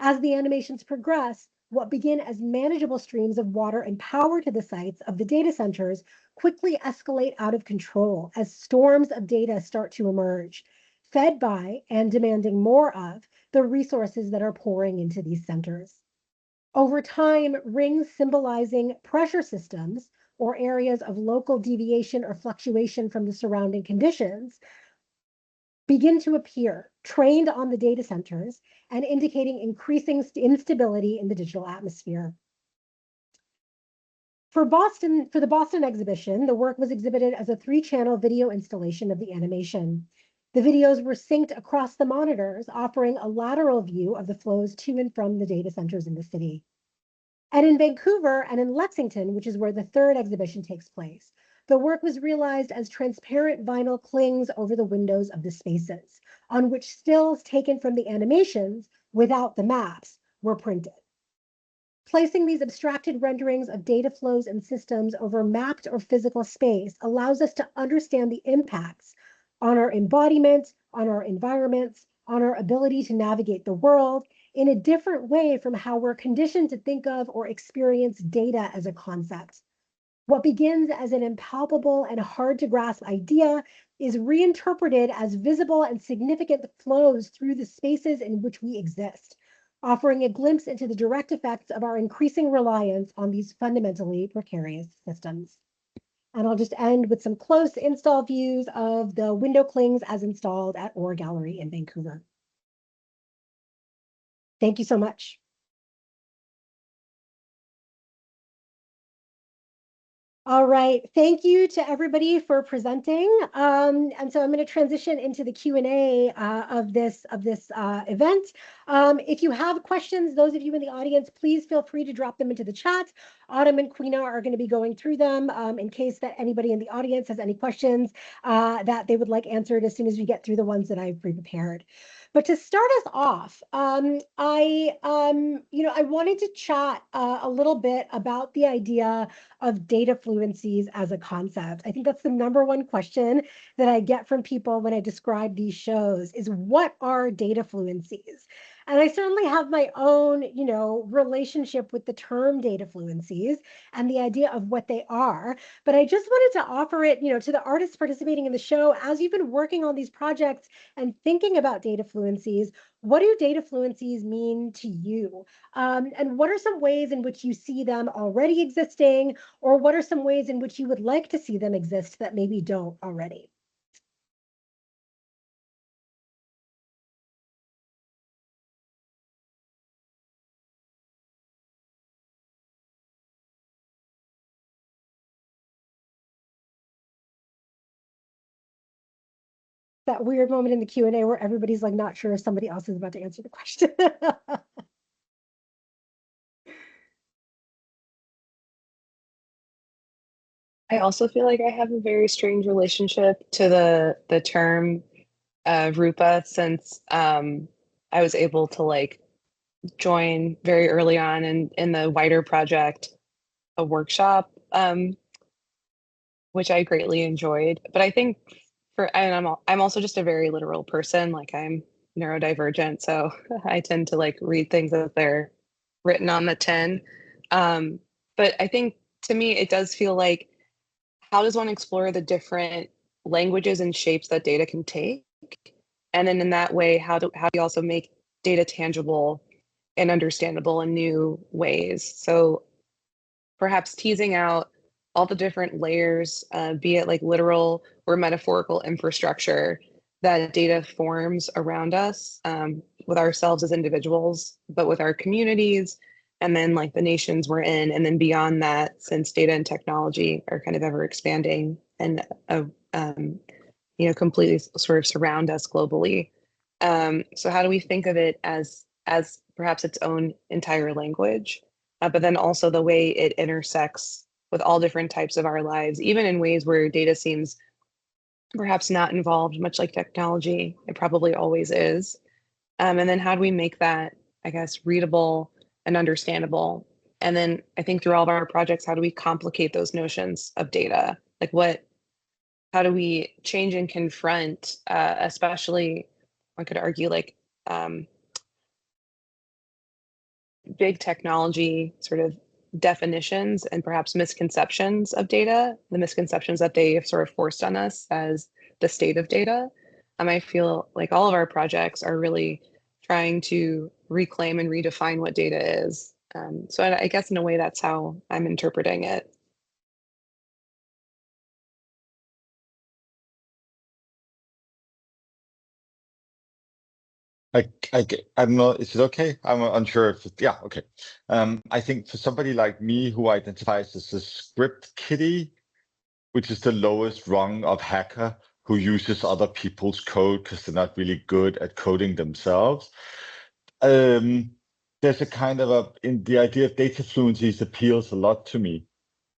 As the animations progress, what begin as manageable streams of water and power to the sites of the data centers quickly escalate out of control as storms of data start to emerge, fed by and demanding more of the resources that are pouring into these centers. Over time, rings symbolizing pressure systems or areas of local deviation or fluctuation from the surrounding conditions begin to appear, trained on the data centers and indicating increasing instability in the digital atmosphere. For the Boston exhibition, the work was exhibited as a 3-channel video installation of the animation. The videos were synced across the monitors, offering a lateral view of the flows to and from the data centers in the city. And in Vancouver and in Lexington, which is where the 3rd exhibition takes place, the work was realized as transparent vinyl clings over the windows of the spaces, on which stills taken from the animations without the maps were printed. Placing these abstracted renderings of data flows and systems over mapped or physical space allows us to understand the impacts on our embodiment, on our environments, on our ability to navigate the world in a different way from how we're conditioned to think of or experience data as a concept. What begins as an impalpable and hard to grasp idea is reinterpreted as visible and significant flows through the spaces in which we exist, offering a glimpse into the direct effects of our increasing reliance on these fundamentally precarious systems. And I'll just end with some close install views of the window clings as installed at Or Gallery in Vancouver. Thank you so much. All right, thank you to everybody for presenting. And so I'm going to transition into the Q&A of this event. If you have questions, those of you in the audience, please feel free to drop them into the chat. Autumn and Quina are going to be going through them in case that anybody in the audience has any questions that they would like answered as soon as we get through the ones that I've pre-prepared. But to start us off, I wanted to chat a little bit about the idea of data fluencies as a concept. I think that's the number one question that I get from people when I describe these shows is, what are data fluencies? And I certainly have my own, relationship with the term data fluencies and the idea of what they are. But I just wanted to offer it, to the artists participating in the show, as you've been working on these projects and thinking about data fluencies, what do data fluencies mean to you? And what are some ways in which you see them already existing, or what are some ways in which you would like to see them exist that maybe don't already? That weird moment in the Q&A where everybody's like not sure if somebody else is about to answer the question. I also feel like I have a very strange relationship to the term Roopa, since I was able to like join very early on in the wider project, a workshop, which I greatly enjoyed. But I think I'm also just a very literal person. Like, I'm neurodivergent, so I tend to like read things as they're written on the tin. But I think to me, it does feel like, how does one explore the different languages and shapes that data can take? And then in that way, how do you also make data tangible and understandable in new ways? So perhaps teasing out all the different layers, be it like literal or metaphorical infrastructure that data forms around us, with ourselves as individuals, but with our communities, and then like the nations we're in, and then beyond that, since data and technology are kind of ever expanding and completely sort of surround us globally. So how do we think of it as perhaps its own entire language, but then also the way it intersects with all different types of our lives, even in ways where data seems perhaps not involved, much like technology, it probably always is. And then how do we make that, I guess, readable and understandable? And then I think through all of our projects, how do we complicate those notions of data? Like how do we change and confront, especially, I could argue, like big technology sort of definitions and perhaps misconceptions of data, the misconceptions that they have sort of forced on us as the state of data. I feel like all of our projects are really trying to reclaim and redefine what data is. So I guess in a way, that's how I'm interpreting it. I'm not, is it okay? I'm unsure if yeah, okay. I think for somebody like me who identifies as a script kiddie, which is the lowest rung of hacker who uses other people's code because they're not really good at coding themselves, there's a kind of in the idea of data fluencies appeals a lot to me.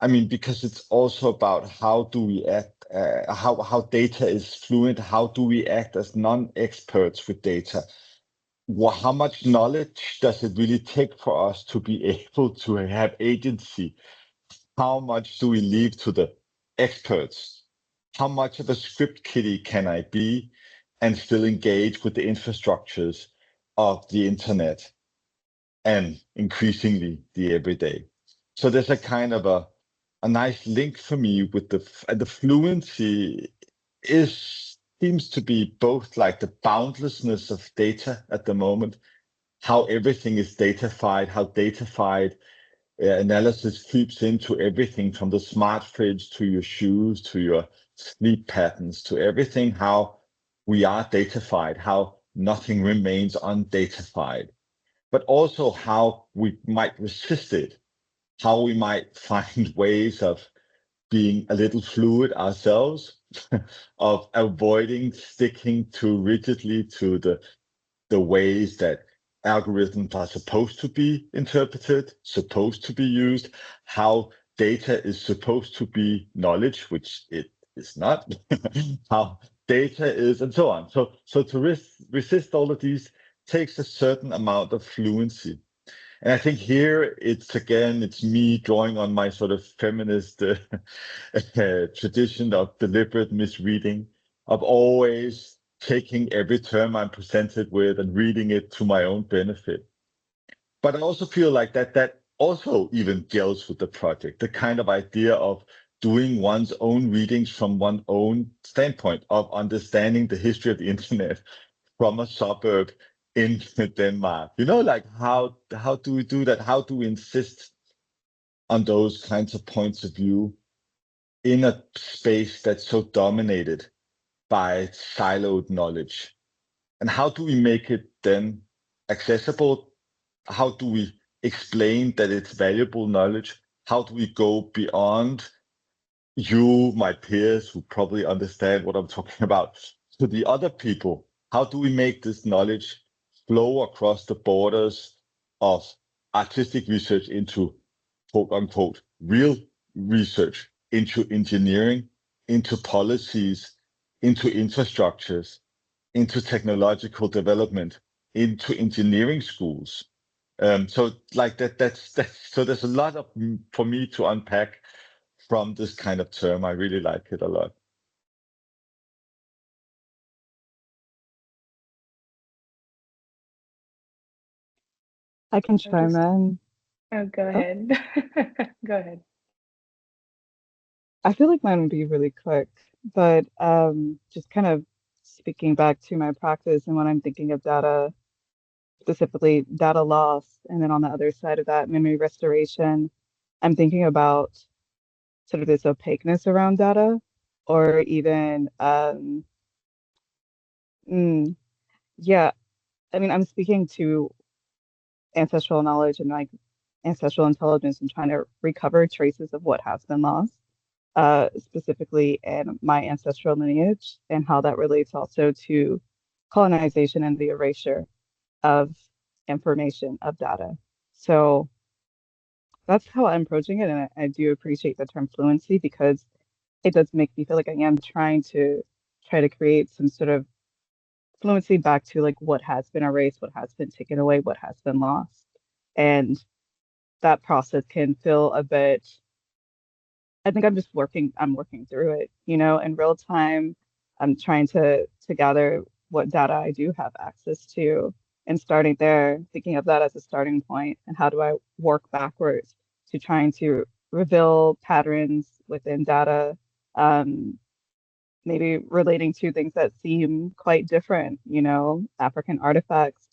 I mean, because it's also about how do we act, how data is fluent, how do we act as non-experts with data? How much knowledge does it really take for us to be able to have agency? How much do we leave to the experts? How much of a script kiddie can I be and still engage with the infrastructures of the internet and increasingly the everyday? So there's a kind of a nice link for me with the fluency seems to be both like the boundlessness of data at the moment, how everything is datafied, how datafied analysis creeps into everything from the smart fridge to your shoes, to your sleep patterns, to everything, how we are datafied, how nothing remains undatafied, but also how we might resist it, how we might find ways of being a little fluid ourselves, of avoiding sticking too rigidly to the ways that algorithms are supposed to be interpreted, supposed to be used, how data is supposed to be knowledge, which it is not, how data is, and so on. So to resist all of these takes a certain amount of fluency. And I think here it's me drawing on my sort of feminist tradition of deliberate misreading, of always taking every term I'm presented with and reading it to my own benefit. But I also feel like that also even gels with the project, the kind of idea of doing one's own readings from one's own standpoint, of understanding the history of the internet from a suburb in Denmark. Like how do we do that? How do we insist on those kinds of points of view in a space that's so dominated by siloed knowledge? And how do we make it then accessible? How do we explain that it's valuable knowledge? How do we go beyond you, my peers, who probably understand what I'm talking about, to the other people? How do we make this knowledge flow across the borders of artistic research into quote unquote real research, into engineering, into policies, into infrastructures, into technological development, into engineering schools? So like that's so there's a lot of for me to unpack from this kind of term. I really like it a lot. I can chime in. Oh, go ahead. Go ahead. I feel like mine would be really quick, but just kind of speaking back to my practice and when I'm thinking of data, specifically data loss, and then on the other side of that, memory restoration, I'm thinking about sort of this opaqueness around data, or even, yeah, I mean, I'm speaking to ancestral knowledge and like ancestral intelligence and trying to recover traces of what has been lost, specifically in my ancestral lineage, and how that relates also to colonization and the erasure of information, of data. So that's how I'm approaching it. And I do appreciate the term fluency because it does make me feel like I am trying to create some sort of fluency back to like what has been erased, what has been taken away, what has been lost. And that process can feel a bit, I think I'm working through it, in real time. I'm trying to gather what data I do have access to and starting there, thinking of that as a starting point, and how do I work backwards to trying to reveal patterns within data, maybe relating to things that seem quite different, African artifacts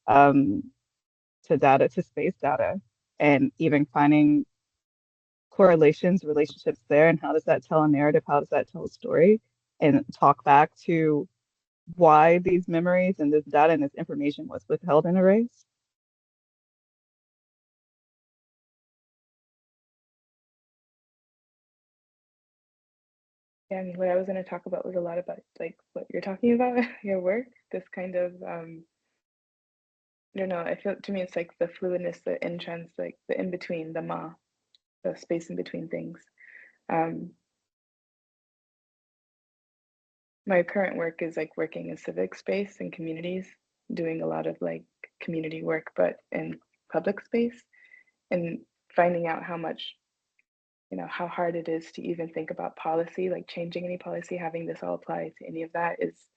um, to data, to space data, and even finding correlations, relationships there, and how does that tell a narrative? How does that tell a story? And talk back to why these memories and this data and this information was withheld and erased. Yeah, I mean, what I was going to talk about was a lot about like what you're talking about, your work, this kind of, I don't know, I feel to me it's like the fluidness, the entrance, like the in between, the space in between things. My current work is like working in civic space and communities, doing a lot of like community work, but in public space, and finding out how much, how hard it is to even think about policy, like changing any policy, having this all apply to any of that it's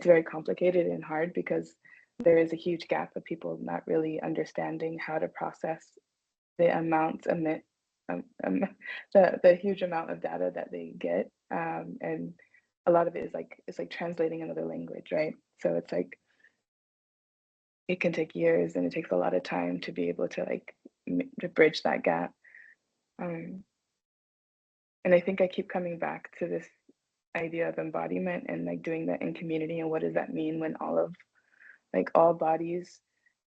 very complicated and hard because there is a huge gap of people not really understanding how to process the amounts the huge amount of data that they get, and a lot of it is like it's like translating another language, right? So it's like it can take years and it takes a lot of time to be able to like to bridge that gap. And I think I keep coming back to this idea of embodiment and like doing that in community, and what does that mean when all bodies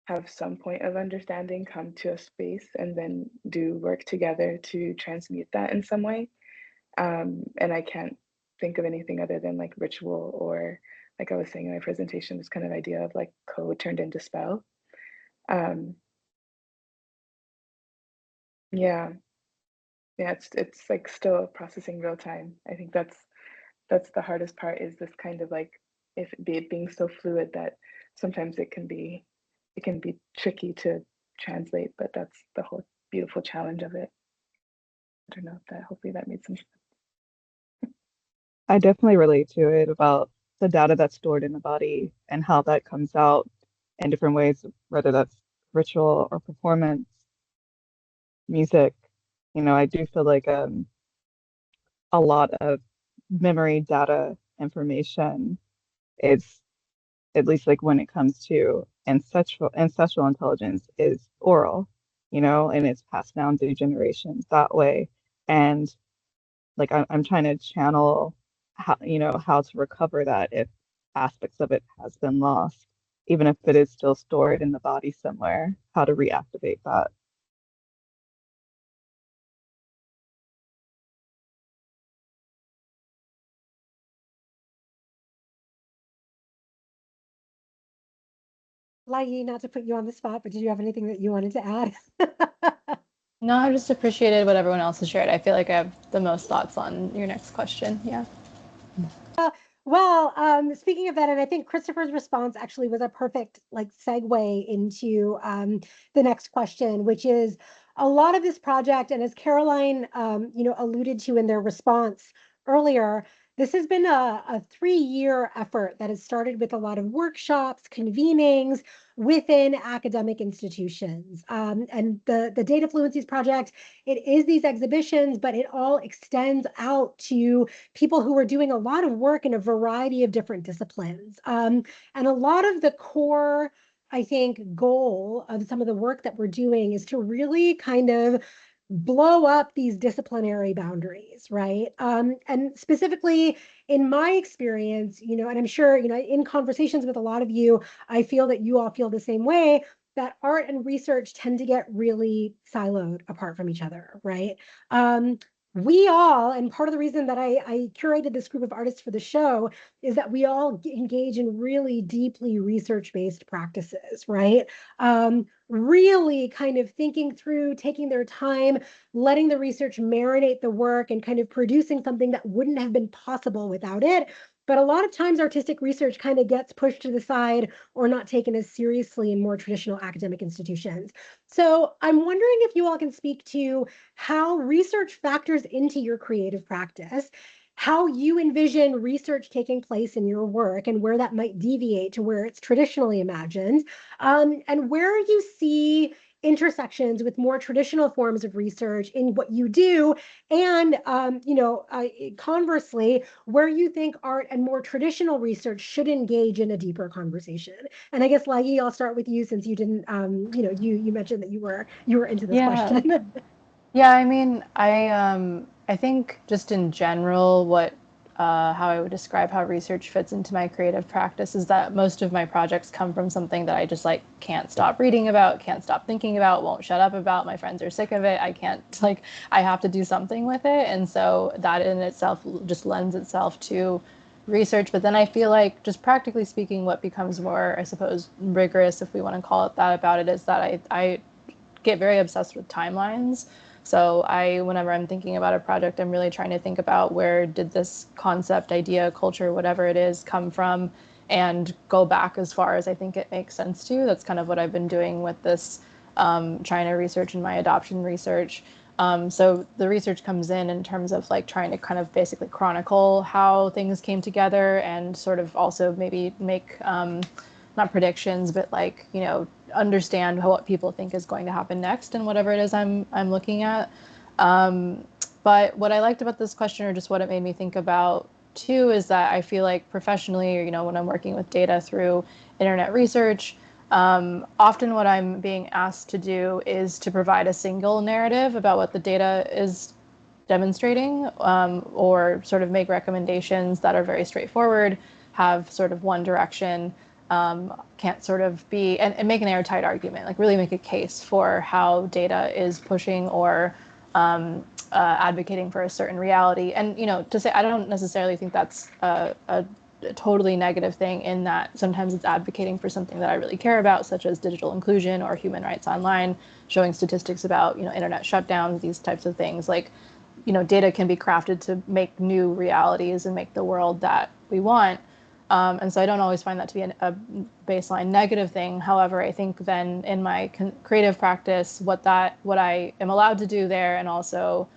have some point of understanding come to a space and then do work together to transmute that in some way. And I can't think of anything other than like ritual, or like I was saying in my presentation, this kind of idea of like code turned into spell. Yeah, yeah, it's like still processing real time. I think that's the hardest part, is this kind of like, if it being so fluid that sometimes it can be tricky to translate, but that's the whole beautiful challenge of it. I don't know if that, hopefully that made some sense. I definitely relate to it about the data that's stored in the body and how that comes out in different ways, whether that's ritual or performance, music. You know, I do feel like a lot of memory data information is, at least like when it comes to ancestral intelligence, is oral, you know, and it's passed down through generations that way. And like I'm trying to channel how, you know, how to recover that if aspects of it has been lost, even if it is still stored in the body somewhere, how to reactivate that. Lai Yi, not to put you on the spot, but did you have anything that you wanted to add? No, I just appreciated what everyone else has shared. I feel like I have the most thoughts on your next question. Yeah. Well, speaking of that, and I think Kristoffer's response actually was a perfect like segue into the next question, which is a lot of this project, and as Caroline, alluded to in their response earlier, this has been a 3-year effort that has started with a lot of workshops, convenings within academic institutions. And the Data Fluencies project, it is these exhibitions, but it all extends out to people who are doing a lot of work in a variety of different disciplines. And a lot of the core, I think, goal of some of the work that we're doing is to really kind of blow up these disciplinary boundaries, right? And specifically in my experience, and I'm sure, in conversations with a lot of you, I feel that you all feel the same way, that art and research tend to get really siloed apart from each other, right? We all, and part of the reason that I curated this group of artists for the show is that we all engage in really deeply research-based practices, right? Really kind of thinking through, taking their time, letting the research marinate the work, and kind of producing something that wouldn't have been possible without it. But a lot of times artistic research kind of gets pushed to the side or not taken as seriously in more traditional academic institutions. So I'm wondering if you all can speak to how research factors into your creative practice, how you envision research taking place in your work and where that might deviate to where it's traditionally imagined, and where you see intersections with more traditional forms of research in what you do, and conversely, where you think art and more traditional research should engage in a deeper conversation. And I guess, Lai Yi, I'll start with you, since you didn't, you mentioned that you were into this question. Yeah, I mean, I think just in general, how I would describe how research fits into my creative practice is that most of my projects come from something that I just like can't stop reading about, can't stop thinking about, won't shut up about. My friends are sick of it. I can't, like, I have to do something with it. And so that in itself just lends itself to research. But then I feel like, just practically speaking, what becomes more, I suppose, rigorous, if we want to call it that, about it, is that I get very obsessed with timelines. So whenever I'm thinking about a project, I'm really trying to think about, where did this concept, idea, culture, whatever it is, come from, and go back as far as I think it makes sense to. That's kind of what I've been doing with this China research and my adoption research. So the research comes in terms of like trying to kind of basically chronicle how things came together, and sort of also maybe make not predictions, but like, understand what people think is going to happen next and whatever it is I'm looking at. But what I liked about this question, or just what it made me think about too, is that I feel like professionally, when I'm working with data through internet research, often what I'm being asked to do is to provide a single narrative about what the data is demonstrating, or sort of make recommendations that are very straightforward, have sort of one direction, can't sort of be, and make an airtight argument, like really make a case for how data is pushing or advocating for a certain reality. And, you know, to say, I don't necessarily think that's a totally negative thing, in that sometimes it's advocating for something that I really care about, such as digital inclusion or human rights online, showing statistics about, you know, internet shutdowns, these types of things. Like, you know, data can be crafted to make new realities and make the world that we want. And so I don't always find that to be a baseline negative thing. However, I think then in my creative practice, what I am allowed to do there, and also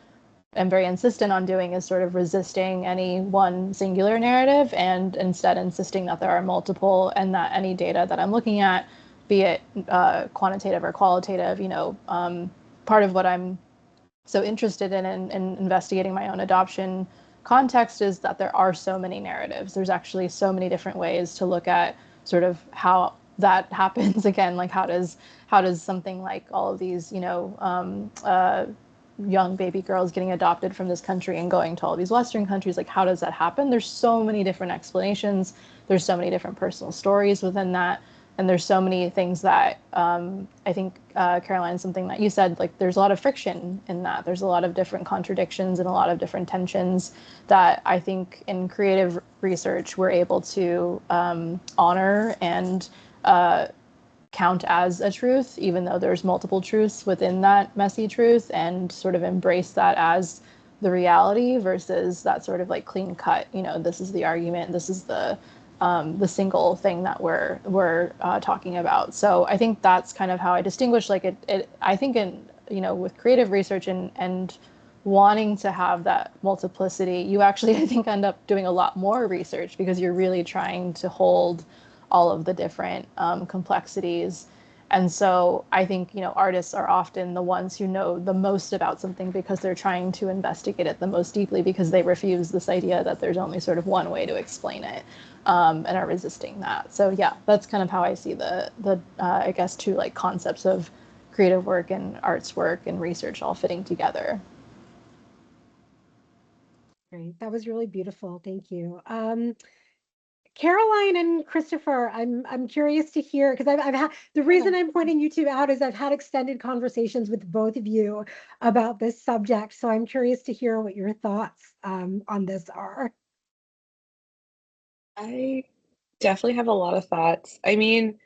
am very insistent on doing, is sort of resisting any one singular narrative, and instead insisting that there are multiple, and that any data that I'm looking at, be it quantitative or qualitative, you know, part of what I'm so interested in investigating my own adoption context is that there are so many narratives. There's actually so many different ways to look at sort of how that happens. Again, like how does something like all of these, you know, young baby girls getting adopted from this country and going to all these Western countries, like how does that happen? There's so many different explanations. There's so many different personal stories within that. And there's so many things that I think, Caroline, something that you said, like there's a lot of friction in that. There's a lot of different contradictions and a lot of different tensions that I think in creative research we're able to honor and count as a truth, even though there's multiple truths within that messy truth, and sort of embrace that as the reality versus that sort of like clean cut, you know, this is the argument, this is the single thing that we're talking about. So I think that's kind of how I distinguish, like it I think in, you know, with creative research and wanting to have that multiplicity, you actually, I think, end up doing a lot more research, because you're really trying to hold all of the different complexities. And so I think, you know, artists are often the ones who know the most about something, because they're trying to investigate it the most deeply, because they refuse this idea that there's only sort of one way to explain it, and are resisting that. So yeah, that's kind of how I see the I guess two like concepts of creative work and arts work and research all fitting together. Great. That was really beautiful. Thank you. Caroline and Kristoffer, I'm curious to hear, because I've had, the reason I'm pointing you two out is I've had extended conversations with both of you about this subject. So I'm curious to hear what your thoughts on this are. I definitely have a lot of thoughts. I mean,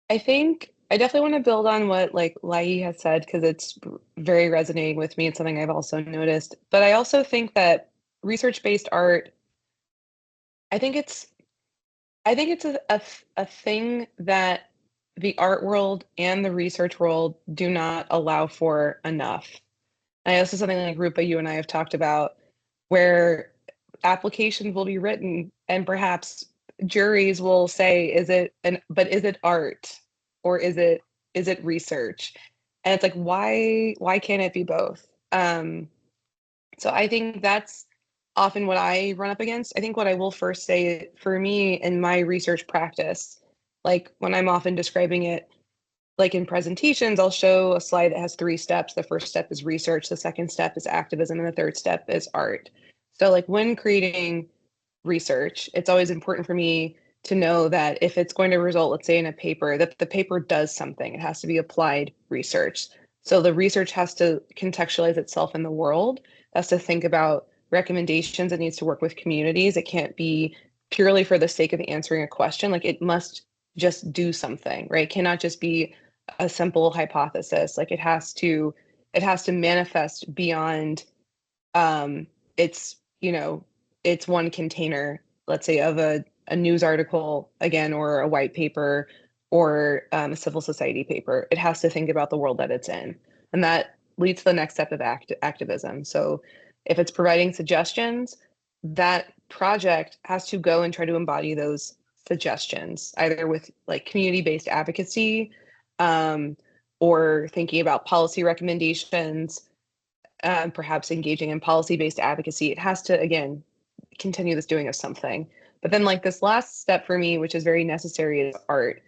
I think I definitely want to build on what like Lai has said, because it's very resonating with me. It's something I've also noticed. But I also think that research-based art, I think it's a thing that the art world and the research world do not allow for enough. I know this is something like Roopa, you and I have talked about, where applications will be written and perhaps juries will say, is it art, or is it research? And it's like, why can't it be both? So I think that's often what I run up against. I think what I will first say, for me in my research practice, like when I'm often describing it, like in presentations, I'll show a slide that has 3 steps. The first step is research, the second step is activism, and the third step is art. So like when creating research, it's always important for me to know that if it's going to result, let's say in a paper, that the paper does something. It has to be applied research. So the research has to contextualize itself in the world, it has to think about recommendations, it needs to work with communities. It can't be purely for the sake of answering a question. Like it must just do something, right? It cannot just be a simple hypothesis. Like it has to manifest beyond it's, you know, it's one container, let's say, of a news article again, or a white paper, or a civil society paper. It has to think about the world that it's in, and that leads to the next step of activism. So if it's providing suggestions, that project has to go and try to embody those suggestions, either with like community-based advocacy, or thinking about policy recommendations, perhaps engaging in policy-based advocacy. It has to, again, continue this doing of something. But then like this last step for me, which is very necessary, is art.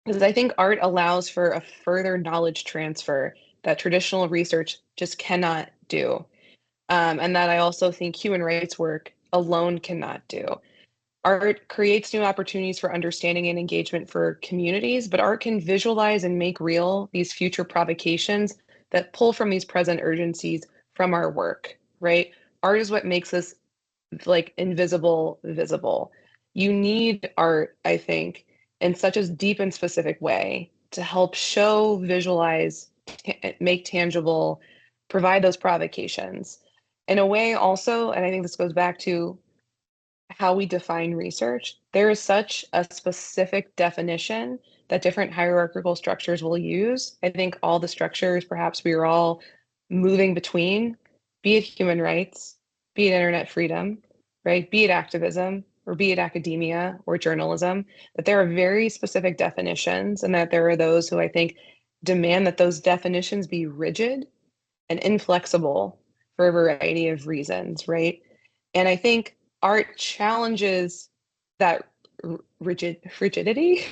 Because I think art allows for a further knowledge transfer that traditional research just cannot do. And that I also think human rights work alone cannot do. Art creates new opportunities for understanding and engagement for communities, but art can visualize and make real these future provocations that pull from these present urgencies from our work, right? Art is what makes us like invisible visible. You need art, I think, in such a deep and specific way to help show, visualize, make tangible, provide those provocations. In a way also, and I think this goes back to how we define research, there is such a specific definition that different hierarchical structures will use. I think all the structures perhaps we are all moving between, be it human rights, be it internet freedom, right? Be it activism, or be it academia or journalism, that there are very specific definitions, and that there are those who I think demand that those definitions be rigid and inflexible for a variety of reasons, right? And I think art challenges that rigidity,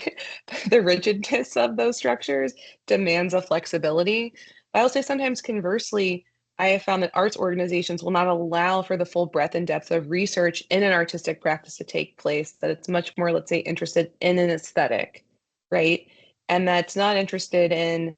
the rigidness of those structures demands a flexibility. I will say sometimes conversely, I have found that arts organizations will not allow for the full breadth and depth of research in an artistic practice to take place, that it's much more, let's say, interested in an aesthetic, right? And that's not interested in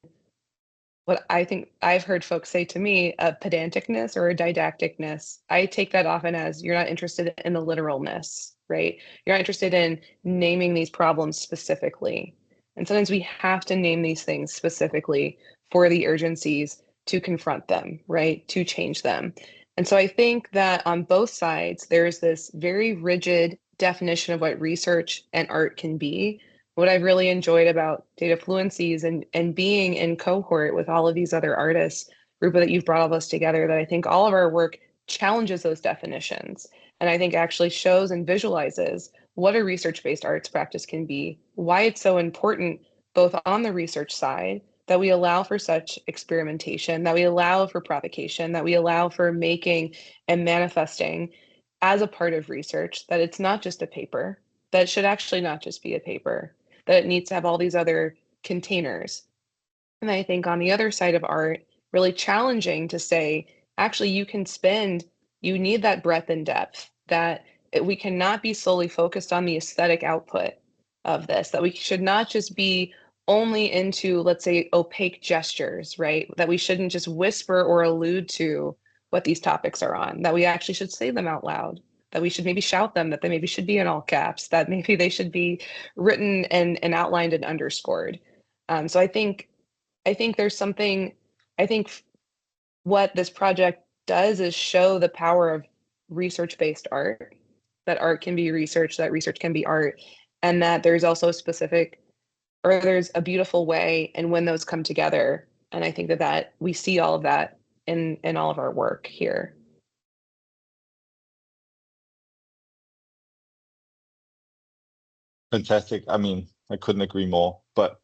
what I think I've heard folks say to me, a pedanticness or a didacticness. I take that often as you're not interested in the literalness, right? You're not interested in naming these problems specifically. And sometimes we have to name these things specifically for the urgencies to confront them, right? To change them. And so I think that on both sides, there's this very rigid definition of what research and art can be. What I've really enjoyed about Data Fluencies and being in cohort with all of these other artists, Roopa, that you've brought all of us together, that I think all of our work challenges those definitions. And I think actually shows and visualizes what a research-based arts practice can be, why it's so important, both on the research side, that we allow for such experimentation, that we allow for provocation, that we allow for making and manifesting as a part of research, that it's not just a paper, that it should actually not just be a paper, that it needs to have all these other containers. And I think on the other side of art, really challenging to say, actually, you need that breadth and depth, that we cannot be solely focused on the aesthetic output of this, that we should not just be only into, let's say, opaque gestures, right? That we shouldn't just whisper or allude to what these topics are on, that we actually should say them out loud, that we should maybe shout them, that they maybe should be in all caps, that maybe they should be written and outlined and underscored. So I think there's something, I think what this project does is show the power of research-based art, that art can be research, that research can be art, and that there's also a specific, or there's a beautiful way, and when those come together, and I think that we see all of that in all of our work here. Fantastic. I mean, I couldn't agree more. But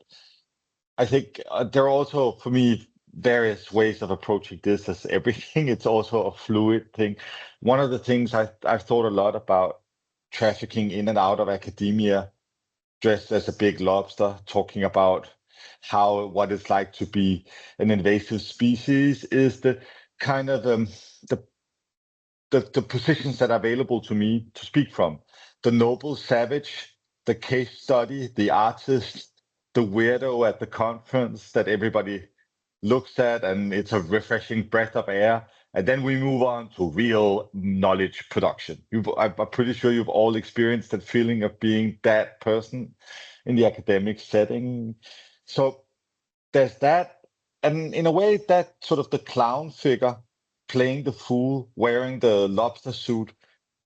I think there are also, for me, various ways of approaching this as everything. It's also a fluid thing. One of the things I've thought a lot about trafficking in and out of academia, dressed as a big lobster, talking about what it's like to be an invasive species, is the kind of the positions that are available to me to speak from. The noble savage, the case study, the artist, the weirdo at the conference that everybody looks at, and it's a refreshing breath of air. And then we move on to real knowledge production. I'm pretty sure you've all experienced that feeling of being that person in the academic setting. So there's that. And in a way, that sort of the clown figure playing the fool, wearing the lobster suit,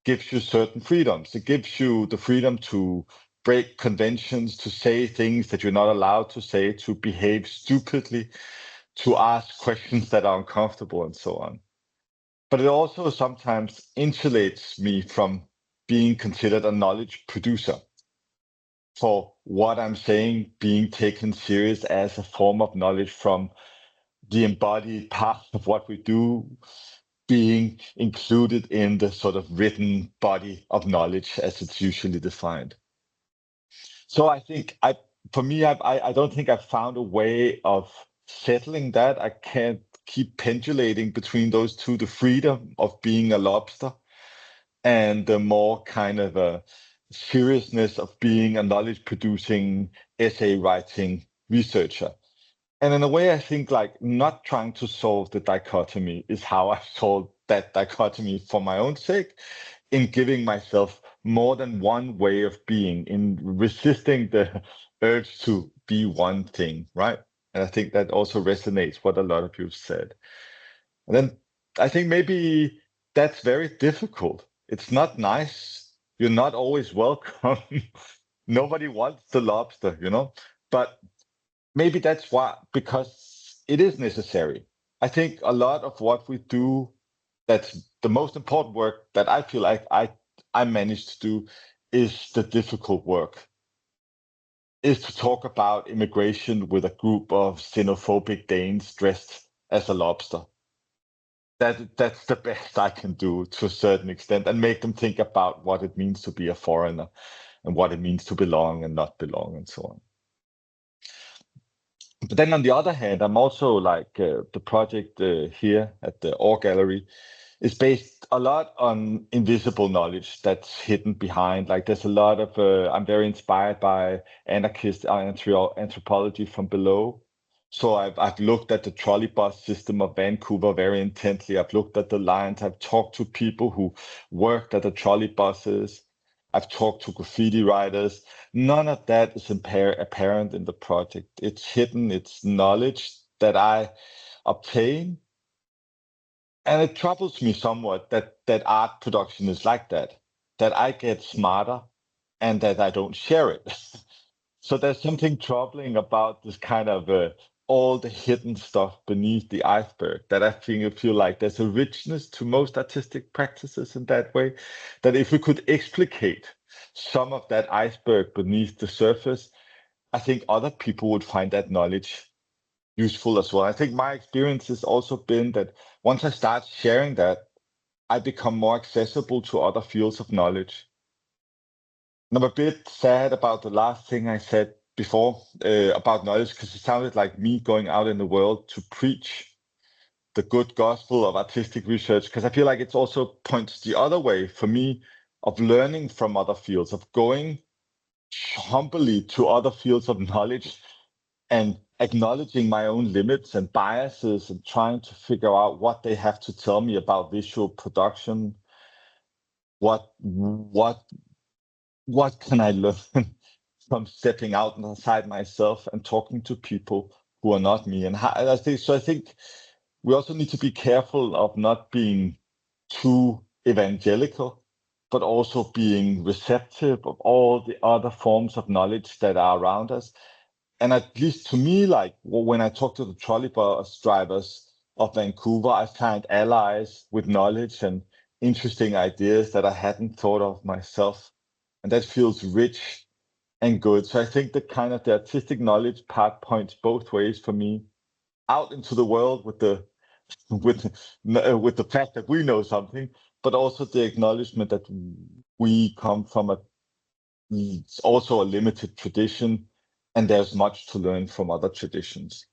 gives you certain freedoms. It gives you the freedom to break conventions, to say things that you're not allowed to say, to behave stupidly, to ask questions that are uncomfortable, and so on. But it also sometimes insulates me from being considered a knowledge producer, for what I'm saying being taken serious as a form of knowledge from the embodied part of what we do, being included in the sort of written body of knowledge as it's usually defined. So I think I don't think I've found a way of settling that. I can't keep pendulating between those two, the freedom of being a lobster and the more kind of a seriousness of being a knowledge producing, essay writing researcher. And in a way, I think like not trying to solve the dichotomy is how I've solved that dichotomy for my own sake, in giving myself more than one way of being, in resisting the urge to be one thing, right? And I think that also resonates what a lot of you said. And then I think maybe that's very difficult. It's not nice. You're not always welcome. Nobody wants the lobster, you know? But maybe that's why, because it is necessary. I think a lot of what we do, that's the most important work that I feel like I managed to do, is the difficult work, is to talk about immigration with a group of xenophobic Danes dressed as a lobster. That's the best I can do to a certain extent, and make them think about what it means to be a foreigner and what it means to belong and not belong and so on. But then on the other hand, I'm also like the project here at the Ore Gallery is based a lot on invisible knowledge that's hidden behind. Like there's a lot of, I'm very inspired by anarchist anthropology from below. So I've looked at the trolley bus system of Vancouver very intently. I've looked at the lines. I've talked to people who worked at the trolley buses. I've talked to graffiti writers. None of that is apparent in the project. It's hidden. It's knowledge that I obtain. And it troubles me somewhat that art production is like that I get smarter and that I don't share it. So there's something troubling about this kind of all the hidden stuff beneath the iceberg, that I feel like there's a richness to most artistic practices in that way, that if we could explicate some of that iceberg beneath the surface, I think other people would find that knowledge useful as well. I think my experience has also been that once I start sharing that, I become more accessible to other fields of knowledge. And I'm a bit sad about the last thing I said before about knowledge, because it sounded like me going out in the world to preach the good gospel of artistic research, because I feel like it also points the other way for me of learning from other fields, of going humbly to other fields of knowledge and acknowledging my own limits and biases and trying to figure out what they have to tell me about visual production. What can I learn from stepping outside myself and talking to people who are not me? And I think we also need to be careful of not being too evangelical, but also being receptive of all the other forms of knowledge that are around us. And at least to me, like when I talk to the trolley bus drivers of Vancouver, I find allies with knowledge and interesting ideas that I hadn't thought of myself. And that feels rich and good. So I think the kind of the artistic knowledge part points both ways for me, out into the world with the fact that we know something, but also the acknowledgement that we come from it's also a limited tradition, and there's much to learn from other traditions.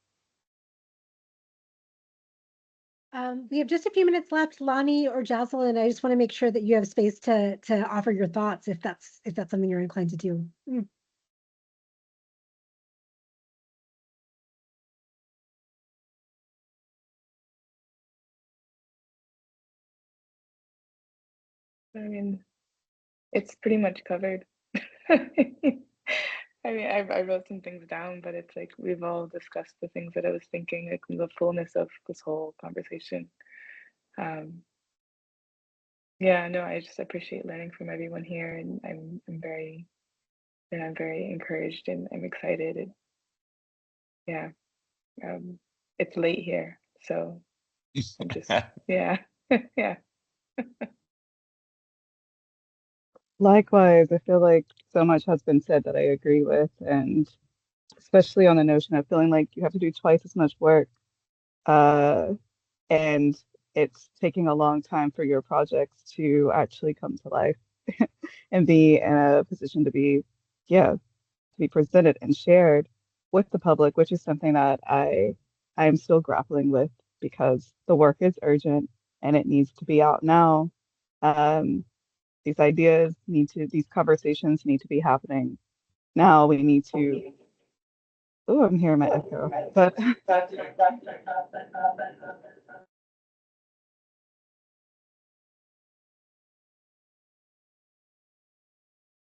We have just a few minutes left, Lani or JAZSALYN. I just want to make sure that you have space to offer your thoughts if that's something you're inclined to do. I mean, it's pretty much covered. I mean, I wrote some things down, but it's like we've all discussed the things that I was thinking, like the fullness of this whole conversation. Yeah, no, I just appreciate learning from everyone here, and I'm very encouraged, and I'm excited. And yeah, it's late here, so I'm just yeah, yeah. Likewise, I feel like so much has been said that I agree with, and especially on the notion of feeling like you have to do twice as much work, and it's taking a long time for your projects to actually come to life and be in a position to be, yeah, to be presented and shared with the public, which is something that I am still grappling with, because the work is urgent and it needs to be out now. These conversations need to be happening now. We need to Oh, I'm hearing my echo, but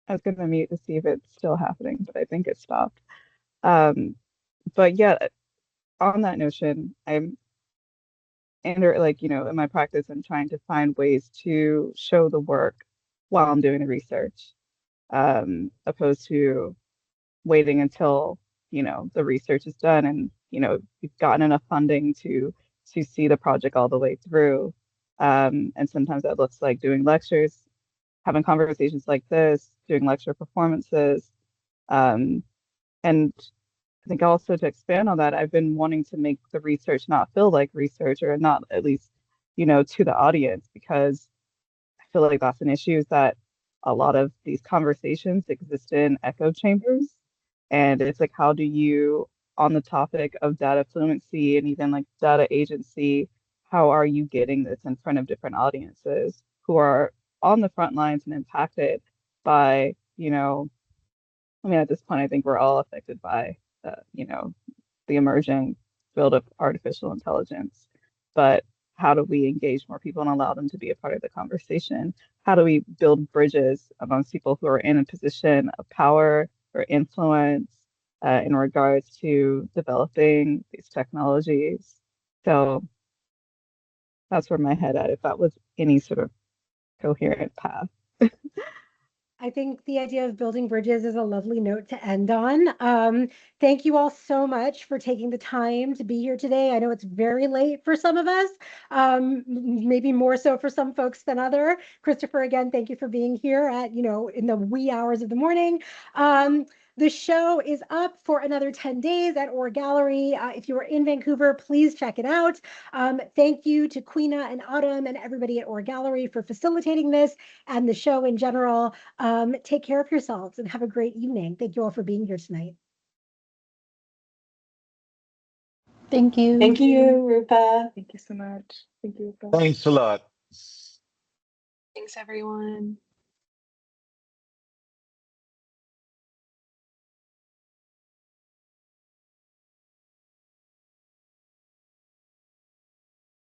I was going to mute to see if it's still happening, but I think it stopped. But yeah, on that notion, I'm like, in my practice, I'm trying to find ways to show the work while I'm doing the research, opposed to waiting until, the research is done and, you've gotten enough funding to see the project all the way through. And sometimes that looks like doing lectures, having conversations like this, doing lecture performances. Um, and I think also to expand on that, I've been wanting to make the research not feel like research, or not at least, to the audience, because I feel like that's an issue, is that a lot of these conversations exist in echo chambers. And it's like, how do you, on the topic of data fluency and even like data agency, how are you getting this in front of different audiences who are on the front lines and impacted by, I mean, at this point, I think we're all affected by, the emerging field of artificial intelligence. But how do we engage more people and allow them to be a part of the conversation? How do we build bridges amongst people who are in a position of power or influence in regards to developing these technologies? So that's where my head at, if that was any sort of coherent path. I think the idea of building bridges is a lovely note to end on. Thank you all so much for taking the time to be here today. I know it's very late for some of us, maybe more so for some folks than other. Kristoffer, again, thank you for being here at, in the wee hours of the morning. The show is up for another 10 days at Or Gallery. If you are in Vancouver, please check it out. Thank you to Queena and Autumn and everybody at Or Gallery for facilitating this and the show in general. Take care of yourselves and have a great evening. Thank you all for being here tonight. Thank you. Thank you, Roopa. Thank you so much. Thank you, Rupa. Thanks a lot. Thanks, everyone.